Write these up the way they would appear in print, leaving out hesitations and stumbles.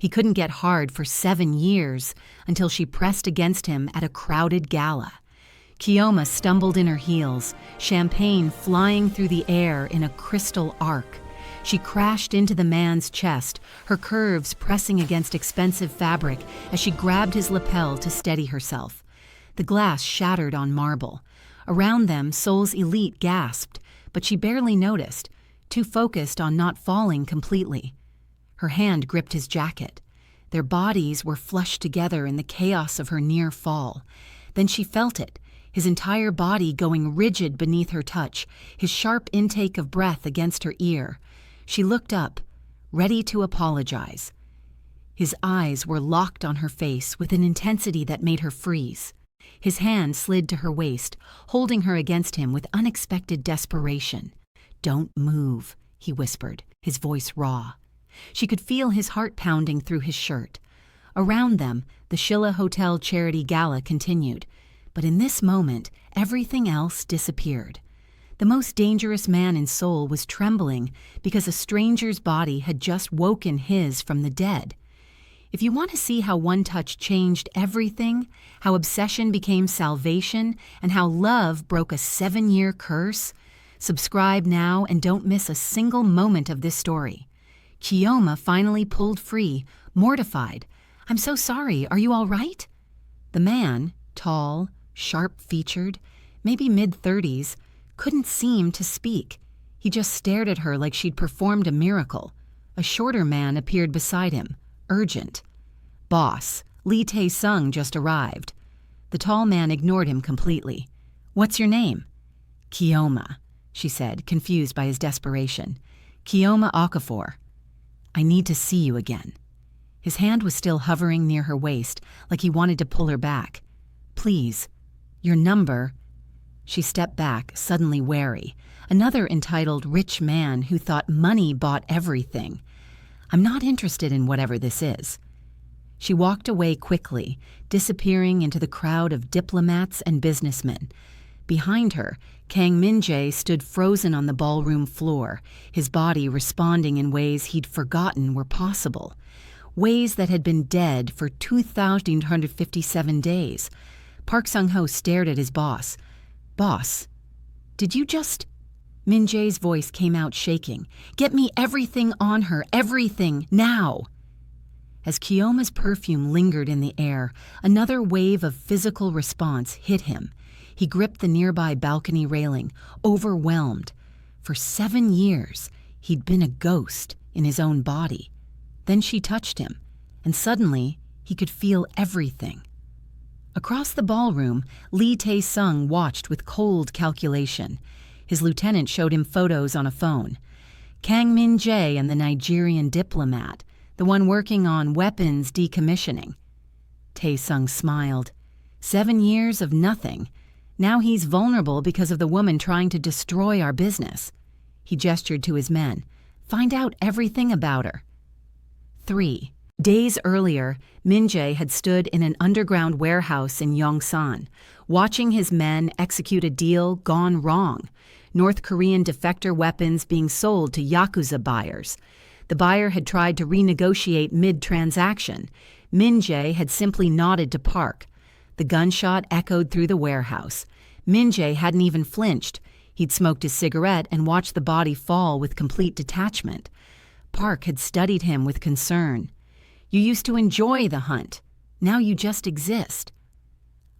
He couldn't get hard for 7 years until she pressed against him at a crowded gala. Keoma stumbled in her heels, champagne flying through the air in a crystal arc. She crashed into the man's chest, her curves pressing against expensive fabric as she grabbed his lapel to steady herself. The glass shattered on marble. Around them, Seoul's elite gasped, but she barely noticed, too focused on not falling completely. Her hand gripped his jacket. Their bodies were flushed together in the chaos of her near fall. Then she felt it, his entire body going rigid beneath her touch, his sharp intake of breath against her ear. She looked up, ready to apologize. His eyes were locked on her face with an intensity that made her freeze. His hand slid to her waist, holding her against him with unexpected desperation. "Don't move," he whispered, his voice raw. She could feel his heart pounding through his shirt. Around them, the Shilla Hotel charity gala continued, but in this moment, everything else disappeared. The most dangerous man in Seoul was trembling because a stranger's body had just woken his from the dead. If you want to see how one touch changed everything, how obsession became salvation, and how love broke a 7-year curse, subscribe now and don't miss a single moment of this story. Keoma finally pulled free, mortified. "I'm so sorry, are you all right?" The man, tall, sharp-featured, maybe mid-30s, couldn't seem to speak. He just stared at her like she'd performed a miracle. A shorter man appeared beside him, urgent. "Boss, Lee Tae-sung just arrived." The tall man ignored him completely. "What's your name?" "Keoma," she said, confused by his desperation. "Keoma Okafor. I need to see you again." His hand was still hovering near her waist, like he wanted to pull her back. "Please, your number." She stepped back, suddenly wary. Another entitled rich man who thought money bought everything. "I'm not interested in whatever this is." She walked away quickly, disappearing into the crowd of diplomats and businessmen. Behind her, Kang Min-jae stood frozen on the ballroom floor, his body responding in ways he'd forgotten were possible. Ways that had been dead for 2,157 days. Park Sung-ho stared at his boss. "Boss, did you just—" Min-jae's voice came out shaking. "Get me everything on her, everything, now!" As Keoma's perfume lingered in the air, another wave of physical response hit him. He gripped the nearby balcony railing, overwhelmed. For 7 years, he'd been a ghost in his own body. Then she touched him, and suddenly he could feel everything. Across the ballroom, Lee Tae-sung watched with cold calculation. His lieutenant showed him photos on a phone. Kang Min-jae and the Nigerian diplomat, the one working on weapons decommissioning. Tae-sung smiled. 7 years of nothing. Now he's vulnerable because of the woman trying to destroy our business. He gestured to his men. "Find out everything about her." 3. Days earlier, Min-jae had stood in an underground warehouse in Yongsan, watching his men execute a deal gone wrong. North Korean defector weapons being sold to Yakuza buyers. The buyer had tried to renegotiate mid-transaction. Min-jae had simply nodded to Park. The gunshot echoed through the warehouse. Min-jae hadn't even flinched. He'd smoked his cigarette and watched the body fall with complete detachment. Park had studied him with concern. "You used to enjoy the hunt. Now you just exist."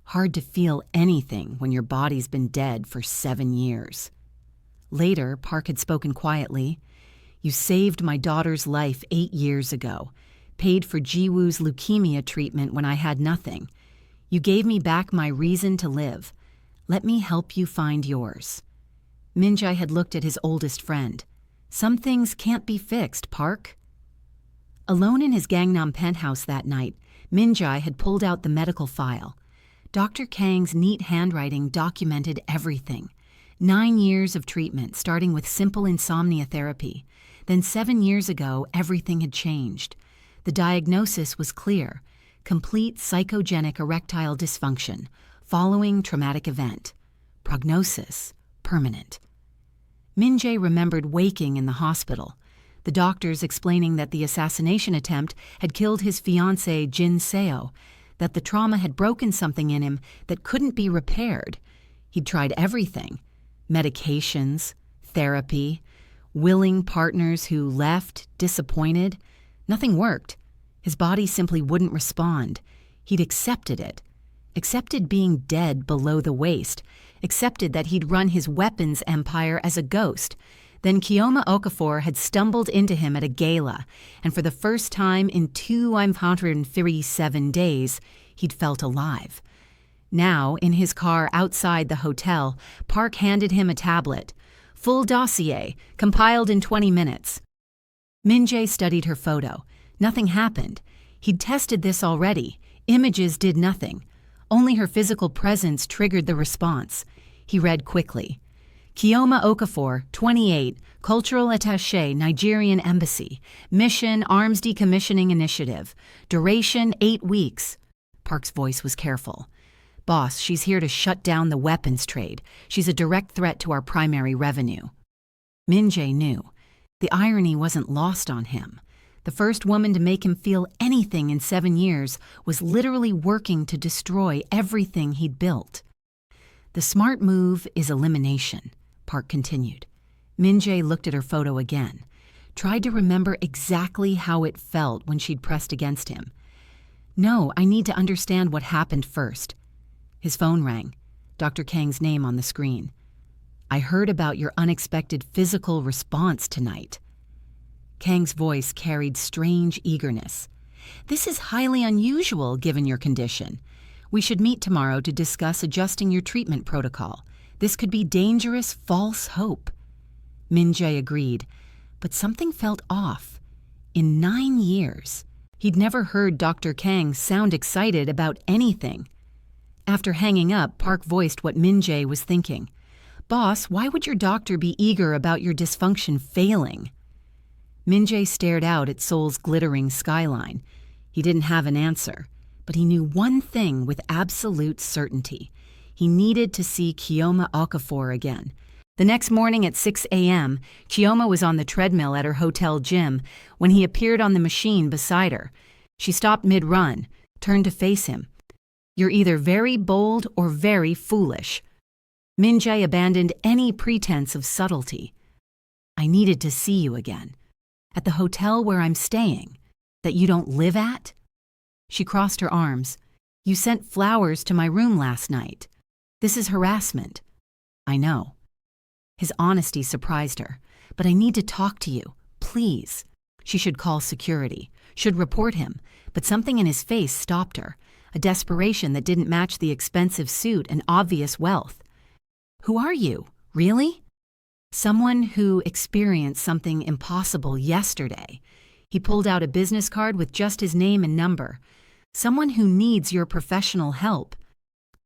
Hard to feel anything when your body's been dead for 7 years. Later, Park had spoken quietly. "You saved my daughter's life 8 years ago, paid for Jiwoo's leukemia treatment when I had nothing. You gave me back my reason to live. Let me help you find yours." Min-jae had looked at his oldest friend. "Some things can't be fixed, Park." Alone in his Gangnam penthouse that night, Min-jae had pulled out the medical file. Dr. Kang's neat handwriting documented everything. 9 years of treatment, starting with simple insomnia therapy. Then 7 years ago, everything had changed. The diagnosis was clear: complete psychogenic erectile dysfunction, following traumatic event. Prognosis: permanent. Min-jae remembered waking in the hospital. the doctors explaining that the assassination attempt had killed his fiancée Jin Seo, that the trauma had broken something in him that couldn't be repaired. He'd tried everything: medications, therapy, willing partners who left, disappointed. Nothing worked. His body simply wouldn't respond. He'd accepted it. Accepted being dead below the waist. Accepted that he'd run his weapons empire as a ghost. Then Keoma Okafor had stumbled into him at a gala, and for the first time in 257 days, he'd felt alive. Now, in his car outside the hotel, Park handed him a tablet. Full dossier, compiled in 20 minutes. Min-jae studied her photo. Nothing happened. He'd tested this already. Images did nothing. Only her physical presence triggered the response. He read quickly. Keoma Okafor, 28, Cultural Attaché, Nigerian Embassy. Mission, Arms Decommissioning Initiative. Duration, 8 weeks. Park's voice was careful. Boss, she's here to shut down the weapons trade. She's a direct threat to our primary revenue. Min-jae knew. The irony wasn't lost on him. The first woman to make him feel anything in 7 years was literally working to destroy everything he'd built. The smart move is elimination, Park continued. Min-jae looked at her photo again, tried to remember exactly how it felt when she'd pressed against him. No, I need to understand what happened first. His phone rang, Dr. Kang's name on the screen. I heard about your unexpected physical response tonight. Kang's voice carried strange eagerness. This is highly unusual given your condition. We should meet tomorrow to discuss adjusting your treatment protocol. This could be dangerous false hope. Min-jae agreed, but something felt off. In 9 years, he'd never heard Dr. Kang sound excited about anything. After hanging up, Park voiced what Min-jae was thinking. Boss, why would your doctor be eager about your dysfunction failing? Min-jae stared out at Seoul's glittering skyline. He didn't have an answer, but he knew one thing with absolute certainty. He needed to see Keoma Okafor again. The next morning at 6 a.m., Keoma was on the treadmill at her hotel gym when he appeared on the machine beside her. She stopped mid-run, turned to face him. You're either very bold or very foolish. Min-jae abandoned any pretense of subtlety. I needed to see you again. At the hotel where I'm staying, that you don't live at? She crossed her arms. You sent flowers to my room last night. This is harassment. I know. His honesty surprised her. But I need to talk to you, please. She should call security, should report him, but something in his face stopped her, a desperation that didn't match the expensive suit and obvious wealth. Who are you, really? Someone who experienced something impossible yesterday. He pulled out a business card with just his name and number. Someone who needs your professional help.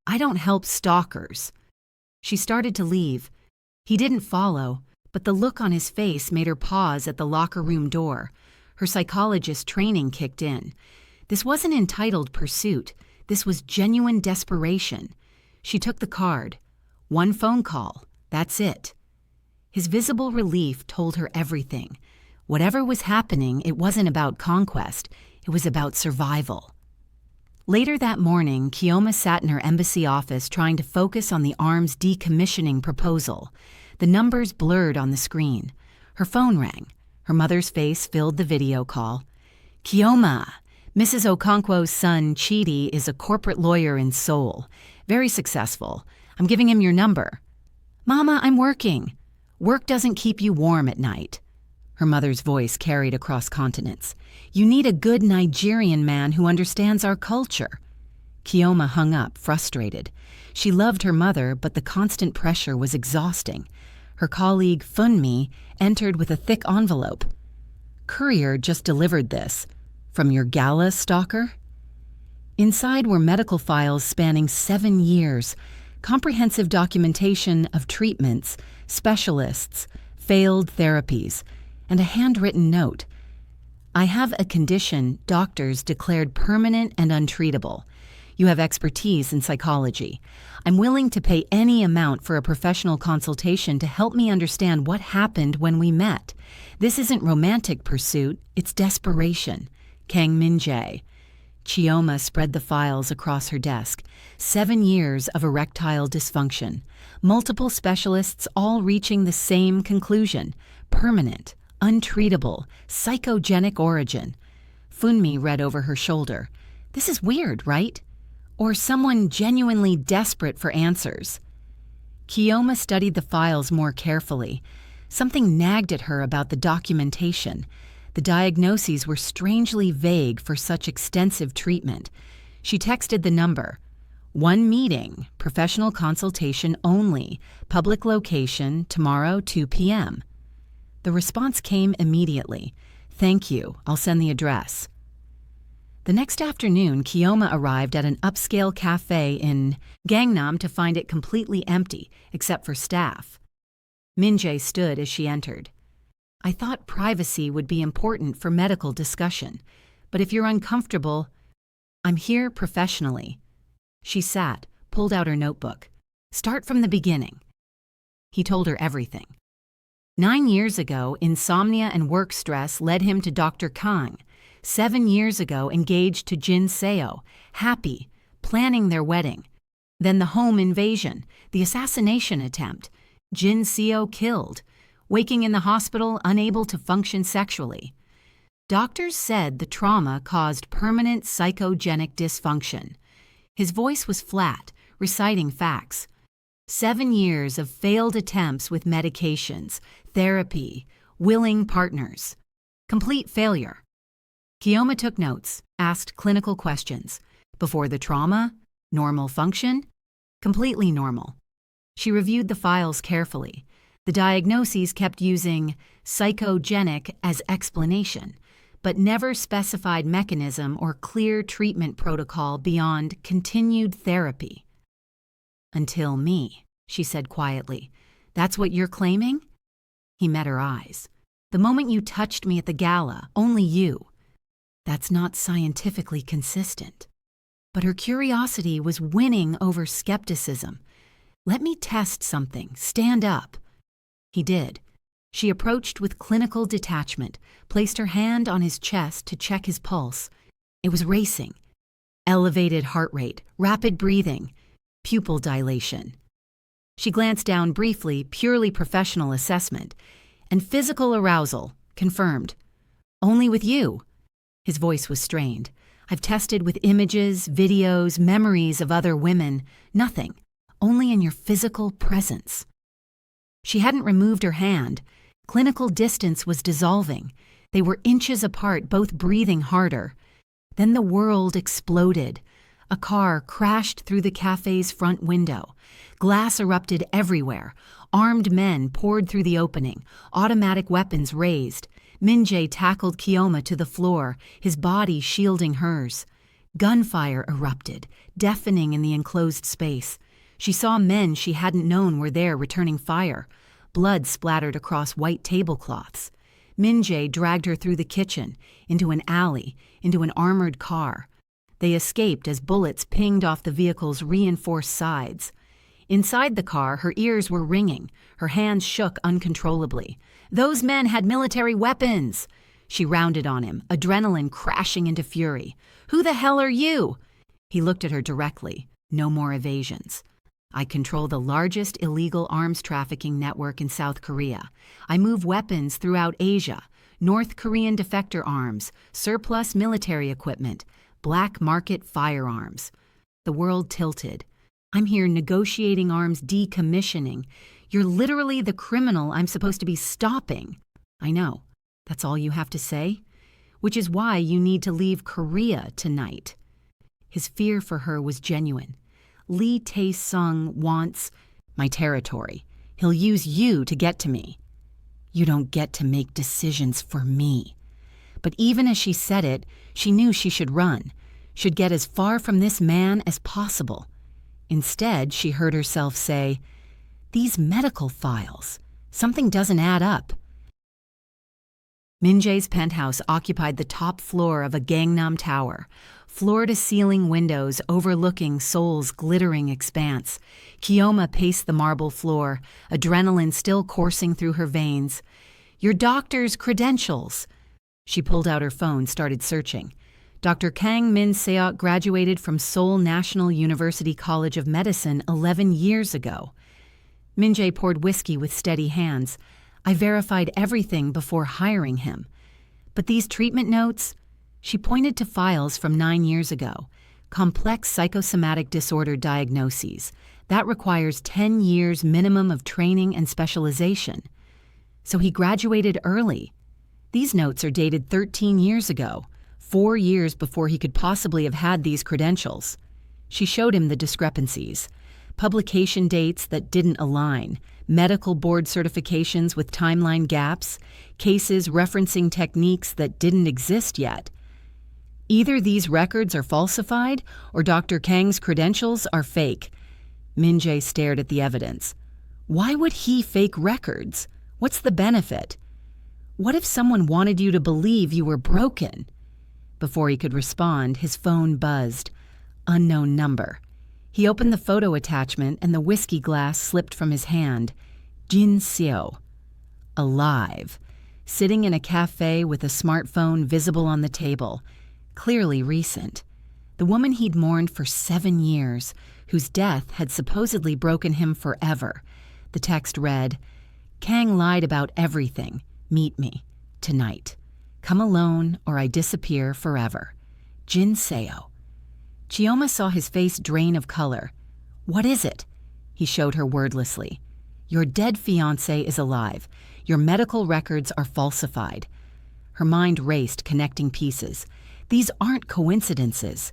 I don't help stalkers. She started to leave. He didn't follow, but the look on his face made her pause at the locker room door. Her psychologist training kicked in. This wasn't entitled pursuit. This was genuine desperation. She took the card. 1 phone call. That's it. His visible relief told her everything. Whatever was happening, it wasn't about conquest. It was about survival. Later that morning, Keoma sat in her embassy office trying to focus on the arms decommissioning proposal. The numbers blurred on the screen. Her phone rang. Her mother's face filled the video call. Keoma, Mrs. Okonkwo's son, Chidi, is a corporate lawyer in Seoul. Very successful. I'm giving him your number. Mama, I'm working. Work doesn't keep you warm at night. Her mother's voice carried across continents. You need a good Nigerian man who understands our culture. Keoma hung up, frustrated. She loved her mother, but the constant pressure was exhausting. Her colleague, Funmi, entered with a thick envelope. Courier just delivered this. From your Gala stalker? Inside were medical files spanning 7 years, comprehensive documentation of treatments, specialists, failed therapies, and a handwritten note. I have a condition doctors declared permanent and untreatable. You have expertise in psychology. I'm willing to pay any amount for a professional consultation to help me understand what happened when we met. This isn't romantic pursuit, it's desperation. Kang Min-jae. Chioma spread the files across her desk. 7 years of erectile dysfunction. Multiple specialists all reaching the same conclusion. Permanent, untreatable, psychogenic origin. Funmi read over her shoulder. This is weird, right? Or someone genuinely desperate for answers. Chioma studied the files more carefully. Something nagged at her about the documentation. The diagnoses were strangely vague for such extensive treatment. She texted the number. 1 meeting, professional consultation only, public location, tomorrow 2 p.m. The response came immediately. Thank you, I'll send the address. The next afternoon, Chioma arrived at an upscale cafe in Gangnam to find it completely empty, except for staff. Min-jae stood as she entered. I thought privacy would be important for medical discussion, but if you're uncomfortable, I'm here professionally. She sat, pulled out her notebook. Start from the beginning. He told her everything. 9 years ago, insomnia and work stress led him to Dr. Kang. 7 years ago, engaged to Jin Seo, happy, planning their wedding. Then the home invasion, the assassination attempt. Jin Seo killed, waking in the hospital unable to function sexually. Doctors said the trauma caused permanent psychogenic dysfunction. His voice was flat, reciting facts. 7 years of failed attempts with medications, therapy, willing partners. Complete failure. Chioma took notes, asked clinical questions. Before the trauma, normal function, completely normal. She reviewed the files carefully. The diagnoses kept using psychogenic as explanation, but never specified mechanism or clear treatment protocol beyond continued therapy. Until me, she said quietly. That's what you're claiming? He met her eyes. The moment you touched me at the gala, only you. That's not scientifically consistent. But her curiosity was winning over skepticism. Let me test something. Stand up. He did. She approached with clinical detachment, placed her hand on his chest to check his pulse. It was racing. Elevated heart rate, rapid breathing, pupil dilation. She glanced down briefly, purely professional assessment, and physical arousal, confirmed. Only with you. His voice was strained. I've tested with images, videos, memories of other women. Nothing. Only in your physical presence. She hadn't removed her hand. Clinical distance was dissolving. They were inches apart, both breathing harder. Then the world exploded. A car crashed through the cafe's front window. Glass erupted everywhere. Armed men poured through the opening, automatic weapons raised. Min-jae tackled Chioma to the floor, his body shielding hers. Gunfire erupted, deafening in the enclosed space. She saw men she hadn't known were there returning fire. Blood splattered across white tablecloths. Min-jae dragged her through the kitchen, into an alley, into an armored car. They escaped as bullets pinged off the vehicle's reinforced sides. Inside the car, her ears were ringing. Her hands shook uncontrollably. Those men had military weapons! She rounded on him, adrenaline crashing into fury. Who the hell are you? He looked at her directly. No more evasions. I control the largest illegal arms trafficking network in South Korea. I move weapons throughout Asia. North Korean defector arms, surplus military equipment, black market firearms. The world tilted. I'm here negotiating arms decommissioning. You're literally the criminal I'm supposed to be stopping. I know. That's all you have to say? Which is why you need to leave Korea tonight. His fear for her was genuine. Lee Tae-sung wants my territory. He'll use you to get to me. You don't get to make decisions for me. But even as she said it, she knew she should run, should get as far from this man as possible. Instead, she heard herself say, "These medical files, something doesn't add up." Min Jae's penthouse occupied the top floor of a Gangnam tower, floor-to-ceiling windows overlooking Seoul's glittering expanse. Kioma paced the marble floor, adrenaline still coursing through her veins. "Your doctor's credentials." She pulled out her phone, started searching. Dr. Kang Min Seok graduated from Seoul National University College of Medicine 11 years ago. Min Jae poured whiskey with steady hands. "I verified everything before hiring him. But these treatment notes?" She pointed to files from 9 years ago. "Complex psychosomatic disorder diagnoses. That requires 10 years minimum of training and specialization." So he graduated early. These notes are dated 13 years ago, 4 years before he could possibly have had these credentials. She showed him the discrepancies. Publication dates that didn't align, medical board certifications with timeline gaps, cases referencing techniques that didn't exist yet. Either these records are falsified or Dr. Kang's credentials are fake. Min Jae stared at the evidence. Why would he fake records? What's the benefit? What if someone wanted you to believe you were broken? Before he could respond, his phone buzzed. Unknown number. He opened the photo attachment and the whiskey glass slipped from his hand. Jin Seo. Alive. Sitting in a cafe with a smartphone visible on the table. Clearly recent. The woman he'd mourned for 7 years, whose death had supposedly broken him forever. The text read, "Kang lied about everything. Meet me. Tonight. Come alone or I disappear forever. Jin Seo." Chioma saw his face drain of color. "What is it?" He showed her wordlessly. "Your dead fiancé is alive. Your medical records are falsified." Her mind raced, connecting pieces. These aren't coincidences.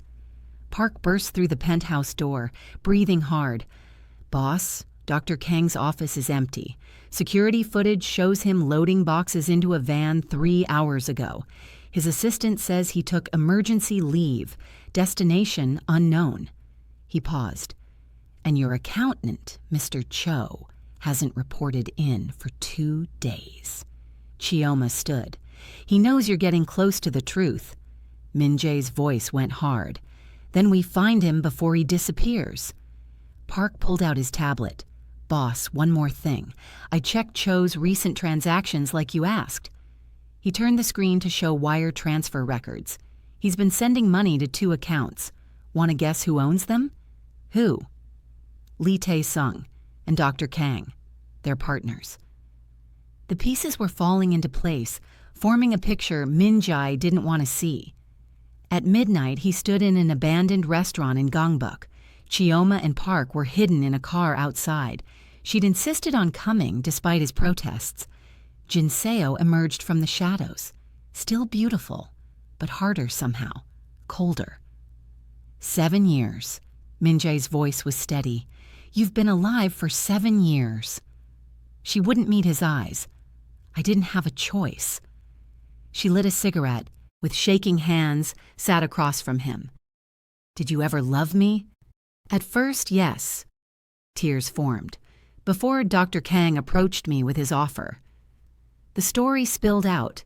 Park burst through the penthouse door, breathing hard. "Boss, Dr. Kang's office is empty. Security footage shows him loading boxes into a van 3 hours ago. His assistant says he took emergency leave. Destination unknown." He paused. "And your accountant, Mr. Cho, hasn't reported in for 2 days." Chioma stood. "He knows you're getting close to the truth." Min Jae's voice went hard. "Then we find him before he disappears." Park pulled out his tablet. "Boss, one more thing. I checked Cho's recent transactions like you asked." He turned the screen to show wire transfer records. He's been sending money to 2 accounts. Want to guess who owns them? Who? Lee Tae-sung and Dr. Kang. They're partners. The pieces were falling into place, forming a picture Min Jae didn't want to see. At midnight, he stood in an abandoned restaurant in Gangbuk. Chioma and Park were hidden in a car outside. She'd insisted on coming despite his protests. Jin Seo emerged from the shadows, still beautiful, but harder somehow, colder. 7 years. Min Jae's voice was steady. "You've been alive for 7 years." She wouldn't meet his eyes. "I didn't have a choice." She lit a cigarette, with shaking hands, sat across from him. "Did you ever love me?" "At first, yes." Tears formed. "Before Dr. Kang approached me with his offer." The story spilled out.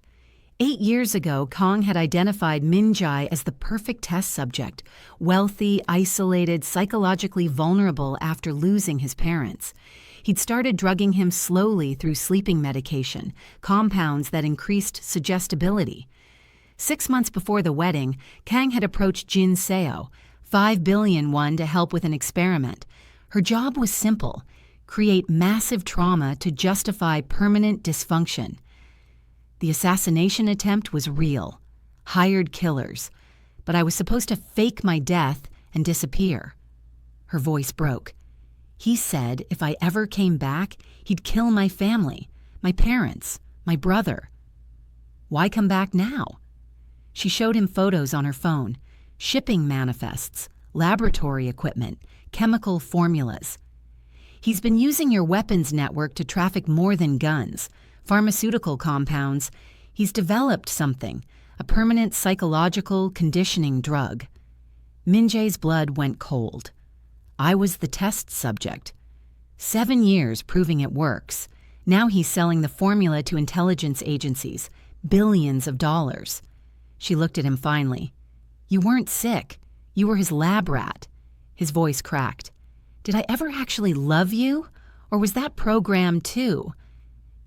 8 years ago, Kang had identified Min Jae as the perfect test subject, wealthy, isolated, psychologically vulnerable after losing his parents. He'd started drugging him slowly through sleeping medication, compounds that increased suggestibility. 6 months before the wedding, Kang had approached Jin Seo, 5 billion won to help with an experiment. Her job was simple: create massive trauma to justify permanent dysfunction. The assassination attempt was real. Hired killers. But I was supposed to fake my death and disappear. Her voice broke. He said if I ever came back, he'd kill my family, my parents, my brother. Why come back now? She showed him photos on her phone. Shipping manifests, laboratory equipment, chemical formulas. He's been using your weapons network to traffic more than guns, pharmaceutical compounds. He's developed something, a permanent psychological conditioning drug. Min Jae's blood went cold. I was the test subject. 7 years proving it works. Now he's selling the formula to intelligence agencies, billions of dollars. She looked at him finally. You weren't sick. You were his lab rat. His voice cracked. Did I ever actually love you? Or was that programmed too?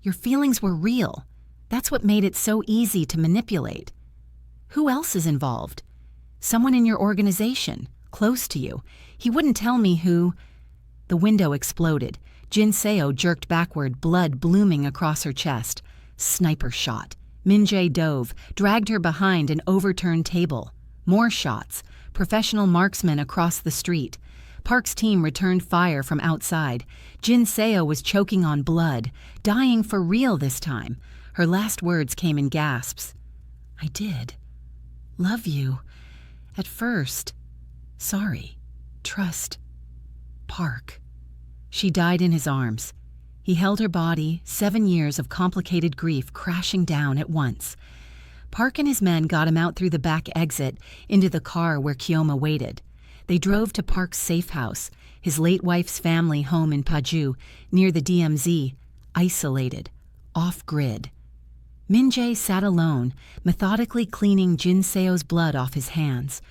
Your feelings were real. That's what made it so easy to manipulate. Who else is involved? Someone in your organization, close to you. He wouldn't tell me who. The window exploded. Jin Seo jerked backward, blood blooming across her chest. Sniper shot. Min-jae dove, dragged her behind an overturned table. More shots. Professional marksmen across the street. Park's team returned fire from outside. Jin Seo was choking on blood, dying for real this time. Her last words came in gasps. I did. Love you. At first. Sorry. Trust. Park. She died in his arms. He held her body, 7 years of complicated grief crashing down at once. Park and his men got him out through the back exit into the car where Keoma waited. They drove to Park's safe house, his late wife's family home in Paju, near the DMZ, isolated, off-grid. Min-jae sat alone, methodically cleaning Jin Seo's blood off his hands.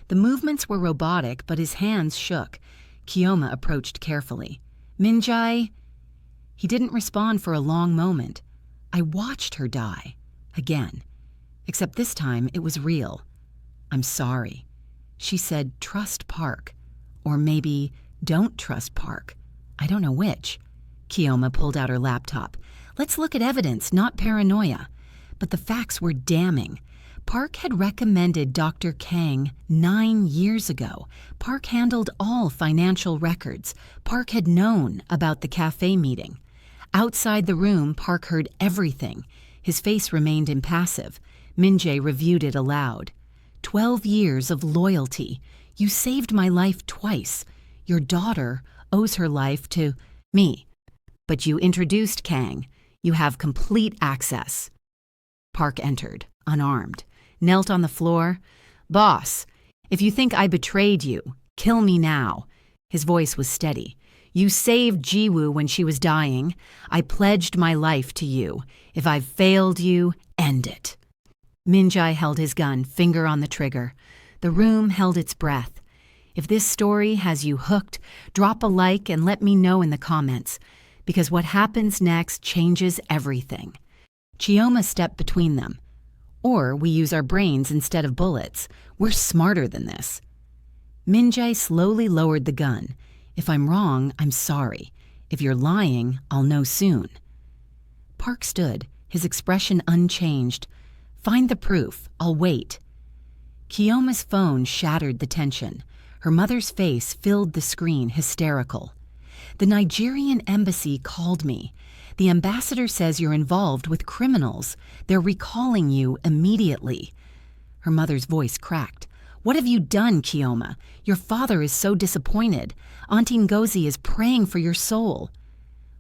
The movements were robotic, but his hands shook. Keoma approached carefully. Min-jae? He didn't respond for a long moment. I watched her die. Again. Except this time it was real. I'm sorry. She said, trust Park. Or maybe, don't trust Park. I don't know which. Keoma pulled out her laptop. Let's look at evidence, not paranoia. But the facts were damning. Park had recommended Dr. Kang 9 years ago. Park handled all financial records. Park had known about the cafe meeting. Outside the room, Park heard everything. His face remained impassive. Min-jae reviewed it aloud. 12 years of loyalty. You saved my life twice. Your daughter owes her life to me. But you introduced Kang. You have complete access. Park entered, unarmed, knelt on the floor. Boss, if you think I betrayed you, kill me now. His voice was steady. You saved Jiwoo when she was dying. I pledged my life to you. If I've failed you, end it. Min-jae held his gun, finger on the trigger. The room held its breath. If this story has you hooked, drop a like and let me know in the comments, because what happens next changes everything. Keoma stepped between them. Or we use our brains instead of bullets. We're smarter than this. Min-jae slowly lowered the gun. If I'm wrong, I'm sorry. If you're lying, I'll know soon. Park stood, his expression unchanged. Find the proof. I'll wait. Keoma's phone shattered the tension. Her mother's face filled the screen, hysterical. The Nigerian embassy called me. The ambassador says you're involved with criminals. They're recalling you immediately. Her mother's voice cracked. What have you done, Keoma? Your father is so disappointed. Auntie Ngozi is praying for your soul.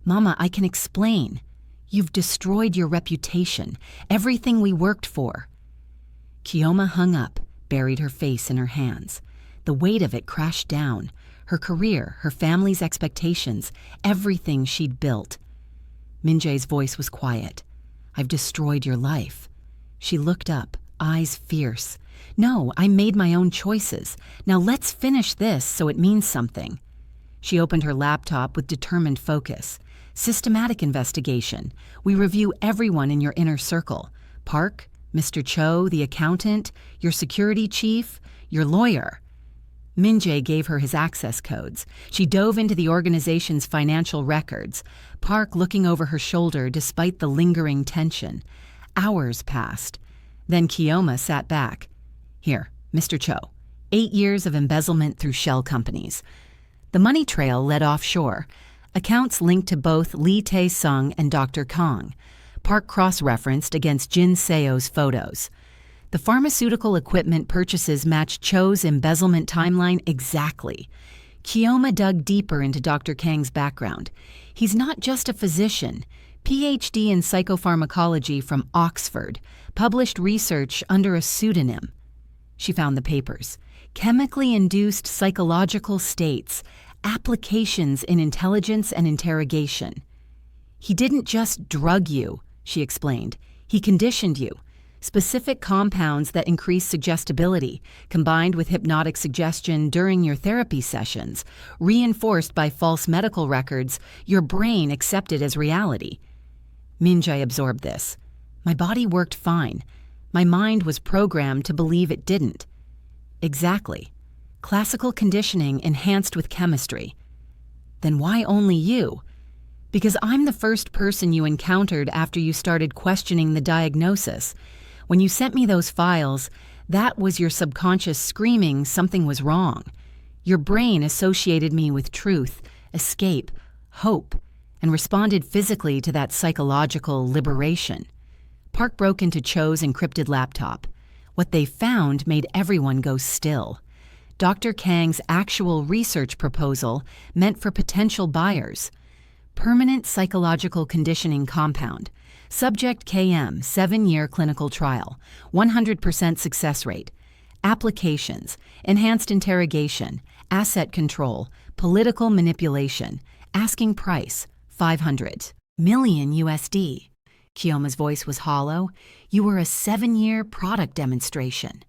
Mama, I can explain. You've destroyed your reputation, everything we worked for. Keoma hung up, buried her face in her hands. The weight of it crashed down. Her career, her family's expectations, everything she'd built. Min-jae's voice was quiet. I've destroyed your life. She looked up, eyes fierce. No, I made my own choices. Now let's finish this so it means something. She opened her laptop with determined focus. Systematic investigation. We review everyone in your inner circle. Park, Mr. Cho, the accountant, your security chief, your lawyer. Min-jae gave her his access codes. She dove into the organization's financial records, Park looking over her shoulder despite the lingering tension. Hours passed. Then Keoma sat back. Here, Mr. Cho. 8 years of embezzlement through shell companies. The money trail led offshore. Accounts linked to both Lee Tae-sung and Dr. Kang. Park cross-referenced against Jin Seo's photos. The pharmaceutical equipment purchases matched Cho's embezzlement timeline exactly. Keoma dug deeper into Dr. Kang's background. He's not just a physician. PhD in psychopharmacology from Oxford. Published research under a pseudonym. She found the papers. Chemically induced psychological states. Applications in intelligence and interrogation. He didn't just drug you, she explained. He conditioned you. Specific compounds that increase suggestibility, combined with hypnotic suggestion during your therapy sessions, reinforced by false medical records, your brain accepted as reality. Min-jae absorbed this. My body worked fine. My mind was programmed to believe it didn't. Exactly. Classical conditioning enhanced with chemistry. Then why only you? Because I'm the first person you encountered after you started questioning the diagnosis. When you sent me those files, that was your subconscious screaming something was wrong. Your brain associated me with truth, escape, hope, and responded physically to that psychological liberation. Park broke into Cho's encrypted laptop. What they found made everyone go still. Dr. Kang's actual research proposal meant for potential buyers. Permanent psychological conditioning compound. Subject KM, 7-year clinical trial, 100% success rate. Applications, enhanced interrogation, asset control, political manipulation. Asking price, $500 million USD. Kiyoma's voice was hollow. You were a 7-year product demonstration.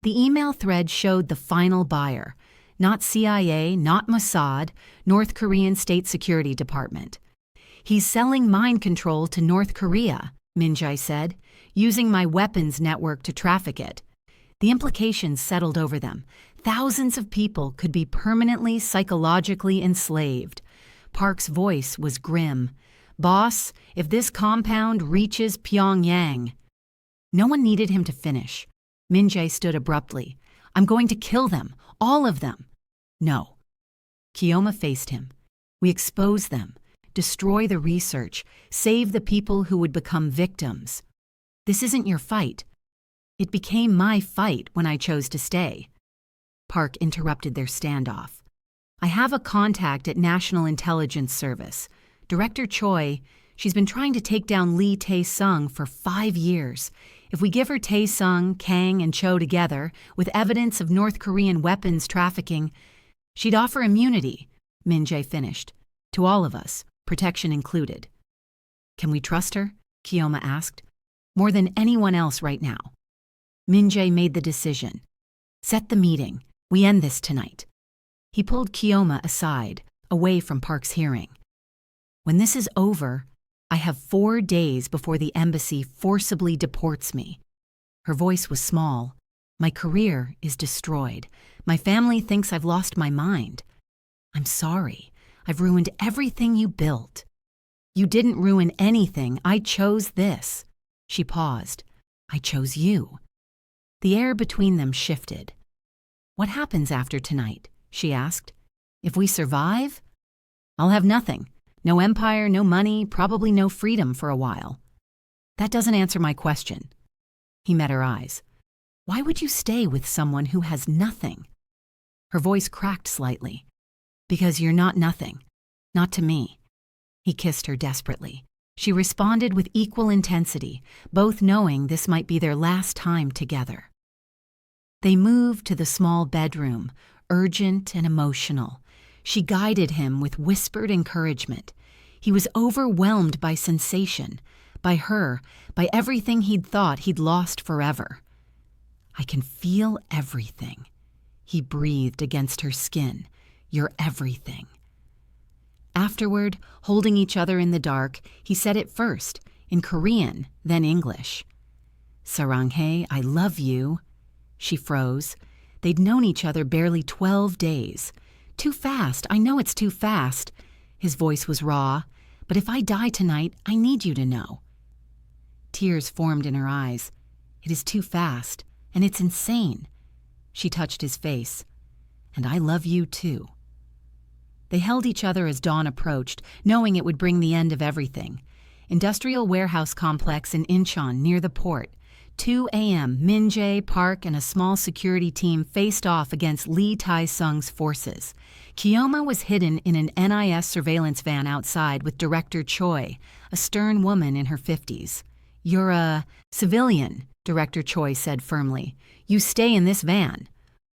The email thread showed the final buyer. Not CIA, not Mossad, North Korean State Security Department. He's selling mind control to North Korea, Min-jae said, using my weapons network to traffic it. The implications settled over them. Thousands of people could be permanently psychologically enslaved. Park's voice was grim. Boss, if this compound reaches Pyongyang. No one needed him to finish. Min-jae stood abruptly. I'm going to kill them, all of them. No. Kiyoma faced him. We expose them, destroy the research, save the people who would become victims. This isn't your fight. It became my fight when I chose to stay. Park interrupted their standoff. I have a contact at National Intelligence Service. Director Choi, she's been trying to take down Lee Tae-sung for 5 years. If we give her Tae-sung, Kang, and Cho together, with evidence of North Korean weapons trafficking, she'd offer immunity, Min-jae finished. To all of us, protection included. Can we trust her? Kiyoma asked. More than anyone else right now. Min-jae made the decision. Set the meeting. We end this tonight. He pulled Kiyoma aside, away from Park's hearing. When this is over, I have 4 days before the embassy forcibly deports me. Her voice was small. My career is destroyed. My family thinks I've lost my mind. I'm sorry. I've ruined everything you built. You didn't ruin anything. I chose this. She paused. I chose you. The air between them shifted. What happens after tonight? She asked. If we survive? I'll have nothing. No empire, no money, probably no freedom for a while. That doesn't answer my question. He met her eyes. Why would you stay with someone who has nothing? Her voice cracked slightly. Because you're not nothing. Not to me. He kissed her desperately. She responded with equal intensity, both knowing this might be their last time together. They moved to the small bedroom, urgent and emotional. She guided him with whispered encouragement. He was overwhelmed by sensation, by her, by everything he'd thought he'd lost forever. I can feel everything. He breathed against her skin. You're everything. Afterward, holding each other in the dark, he said it first, in Korean, then English. Saranghae, I love you. She froze. They'd known each other barely 12 days. Too fast, I know it's too fast. His voice was raw. But if I die tonight, I need you to know. Tears formed in her eyes. It is too fast, and it's insane. She touched his face. And I love you too. They held each other as dawn approached, knowing it would bring the end of everything. Industrial warehouse complex in Incheon near the port. 2 a.m., Min-jae, Park, and a small security team faced off against Lee Tae-sung's forces. Kiyoma was hidden in an NIS surveillance van outside with Director Choi, a stern woman in her 50s. You're a civilian, Director Choi said firmly. You stay in this van.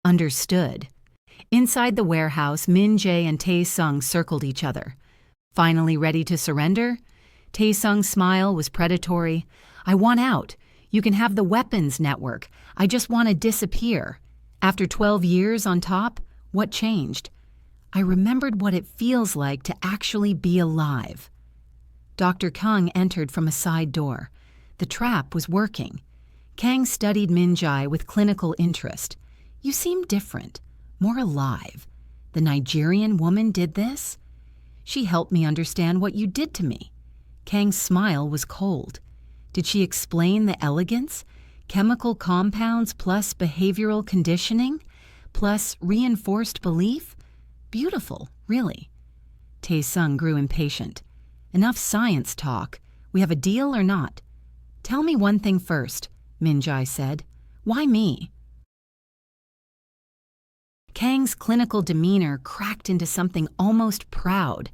Understood. Inside the warehouse, Min-jae and Tae-sung circled each other. Finally ready to surrender? Tae-sung's smile was predatory. I want out. You can have the weapons network. I just want to disappear. After 12 years on top, what changed? I remembered what it feels like to actually be alive. Dr. Kang entered from a side door. The trap was working. Kang studied Minjai with clinical interest. You seem different, more alive. The Nigerian woman did this? She helped me understand what you did to me. Kang's smile was cold. Did she explain the elegance? Chemical compounds plus behavioral conditioning? Plus reinforced belief? Beautiful, really. Tae-sung grew impatient. Enough science talk. We have a deal or not? Tell me one thing first, Minjai said. Why me? Kang's clinical demeanor cracked into something almost proud.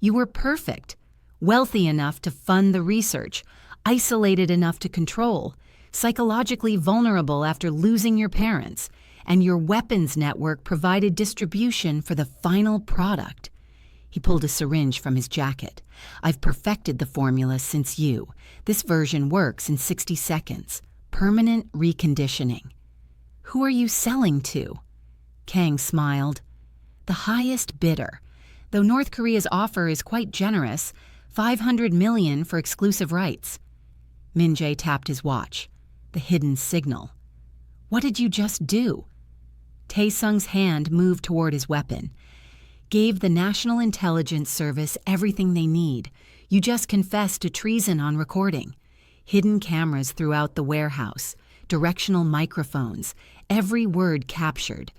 You were perfect, wealthy enough to fund the research, isolated enough to control, psychologically vulnerable after losing your parents, and your weapons network provided distribution for the final product. He pulled a syringe from his jacket. I've perfected the formula since you. This version works in 60 seconds. Permanent reconditioning. Who are you selling to? Kang smiled. The highest bidder. Though North Korea's offer is quite generous, $500 million for exclusive rights. Minjai tapped his watch. The hidden signal. What did you just do? Tae-sung's hand moved toward his weapon. Gave the National Intelligence Service everything they need. You just confessed to treason on recording. Hidden cameras throughout the warehouse. Directional microphones. Every word captured.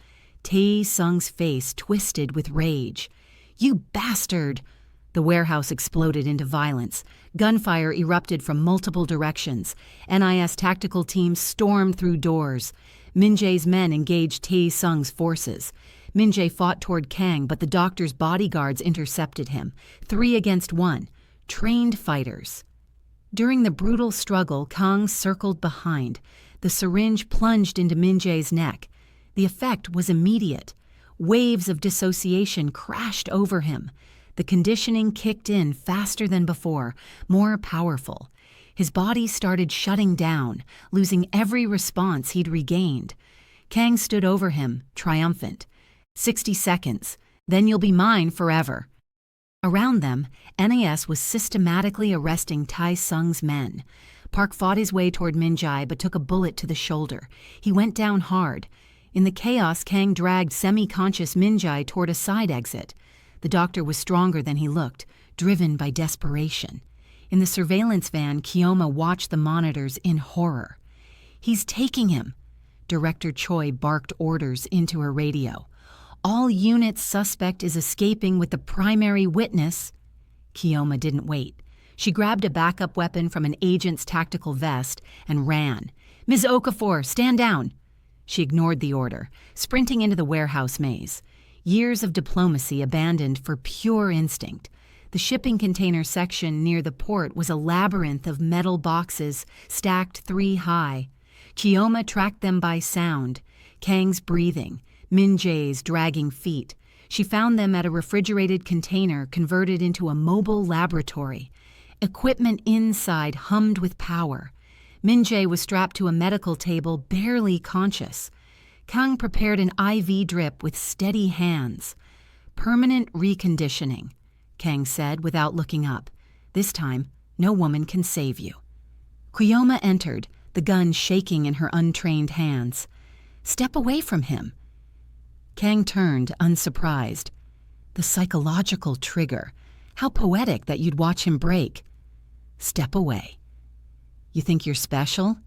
Tae-sung's face twisted with rage. You bastard! The warehouse exploded into violence. Gunfire erupted from multiple directions. NIS tactical teams stormed through doors. Minjai's men engaged Tae-sung's forces. Minjai fought toward Kang, but the doctor's bodyguards intercepted him. 3 against 1. Trained fighters. During the brutal struggle, Kang circled behind. The syringe plunged into Minjai's neck. The effect was immediate. Waves of dissociation crashed over him. The conditioning kicked in faster than before, more powerful. His body started shutting down, losing every response he'd regained. Kang stood over him, triumphant. 60 seconds, then you'll be mine forever. Around them, NAS was systematically arresting Tae-sung's men. Park fought his way toward Minjai but took a bullet to the shoulder. He went down hard. In the chaos, Kang dragged semi-conscious Minjai toward a side exit. The doctor was stronger than he looked, driven by desperation. In the surveillance van, Keoma watched the monitors in horror. He's taking him. Director Choi barked orders into her radio. All units, suspect is escaping with the primary witness. Keoma didn't wait. She grabbed a backup weapon from an agent's tactical vest and ran. Ms. Okafor, stand down. She ignored the order, sprinting into the warehouse maze. Years of diplomacy abandoned for pure instinct. The shipping container section near the port was a labyrinth of metal boxes stacked 3 high. Keoma tracked them by sound. Kang's breathing, Minjai's dragging feet. She found them at a refrigerated container converted into a mobile laboratory. Equipment inside hummed with power. Minjai was strapped to a medical table, barely conscious. Kang prepared an IV drip with steady hands. Permanent reconditioning, Kang said without looking up. This time, no woman can save you. Keoma entered, the gun shaking in her untrained hands. Step away from him. Kang turned, unsurprised. The psychological trigger. How poetic that you'd watch him break. Step away. You think you're special?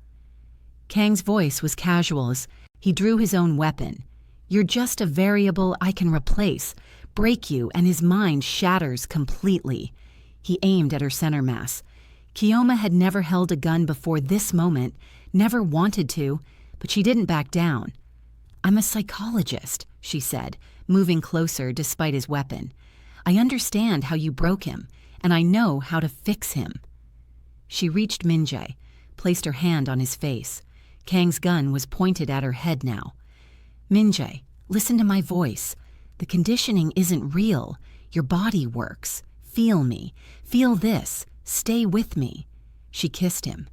Kang's voice was casual as he drew his own weapon. You're just a variable I can replace, break you, and his mind shatters completely. He aimed at her center mass. Keoma had never held a gun before this moment, never wanted to, but she didn't back down. I'm a psychologist, she said, moving closer despite his weapon. I understand how you broke him, and I know how to fix him. She reached Minjai, placed her hand on his face. Kang's gun was pointed at her head now. Minjai, listen to my voice. The conditioning isn't real. Your body works. Feel me. Feel this. Stay with me. She kissed him.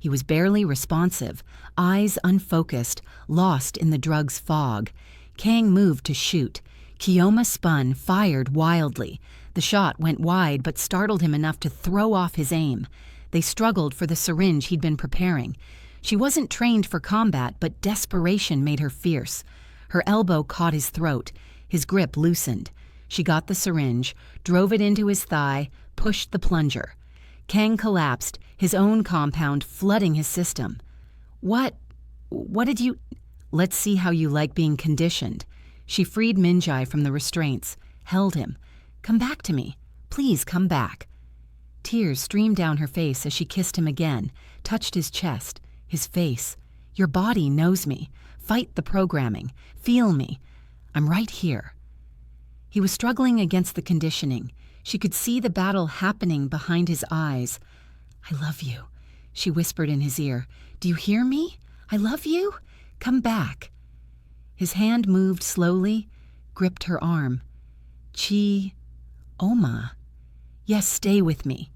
He was barely responsive, eyes unfocused, lost in the drug's fog. Kang moved to shoot. Keoma spun, fired wildly. The shot went wide but startled him enough to throw off his aim. They struggled for the syringe he'd been preparing. She wasn't trained for combat, but desperation made her fierce. Her elbow caught his throat. His grip loosened. She got the syringe, drove it into his thigh, pushed the plunger. Kang collapsed, his own compound flooding his system. What did you... Let's see how you like being conditioned. She freed Minjai from the restraints, held him. Come back to me. Please come back. Tears streamed down her face as she kissed him again, touched his chest, his face. Your body knows me. Fight the programming. Feel me. I'm right here. He was struggling against the conditioning. She could see the battle happening behind his eyes. I love you, she whispered in his ear. Do you hear me? I love you. Come back. His hand moved slowly, gripped her arm. Oma. Yes, stay with me.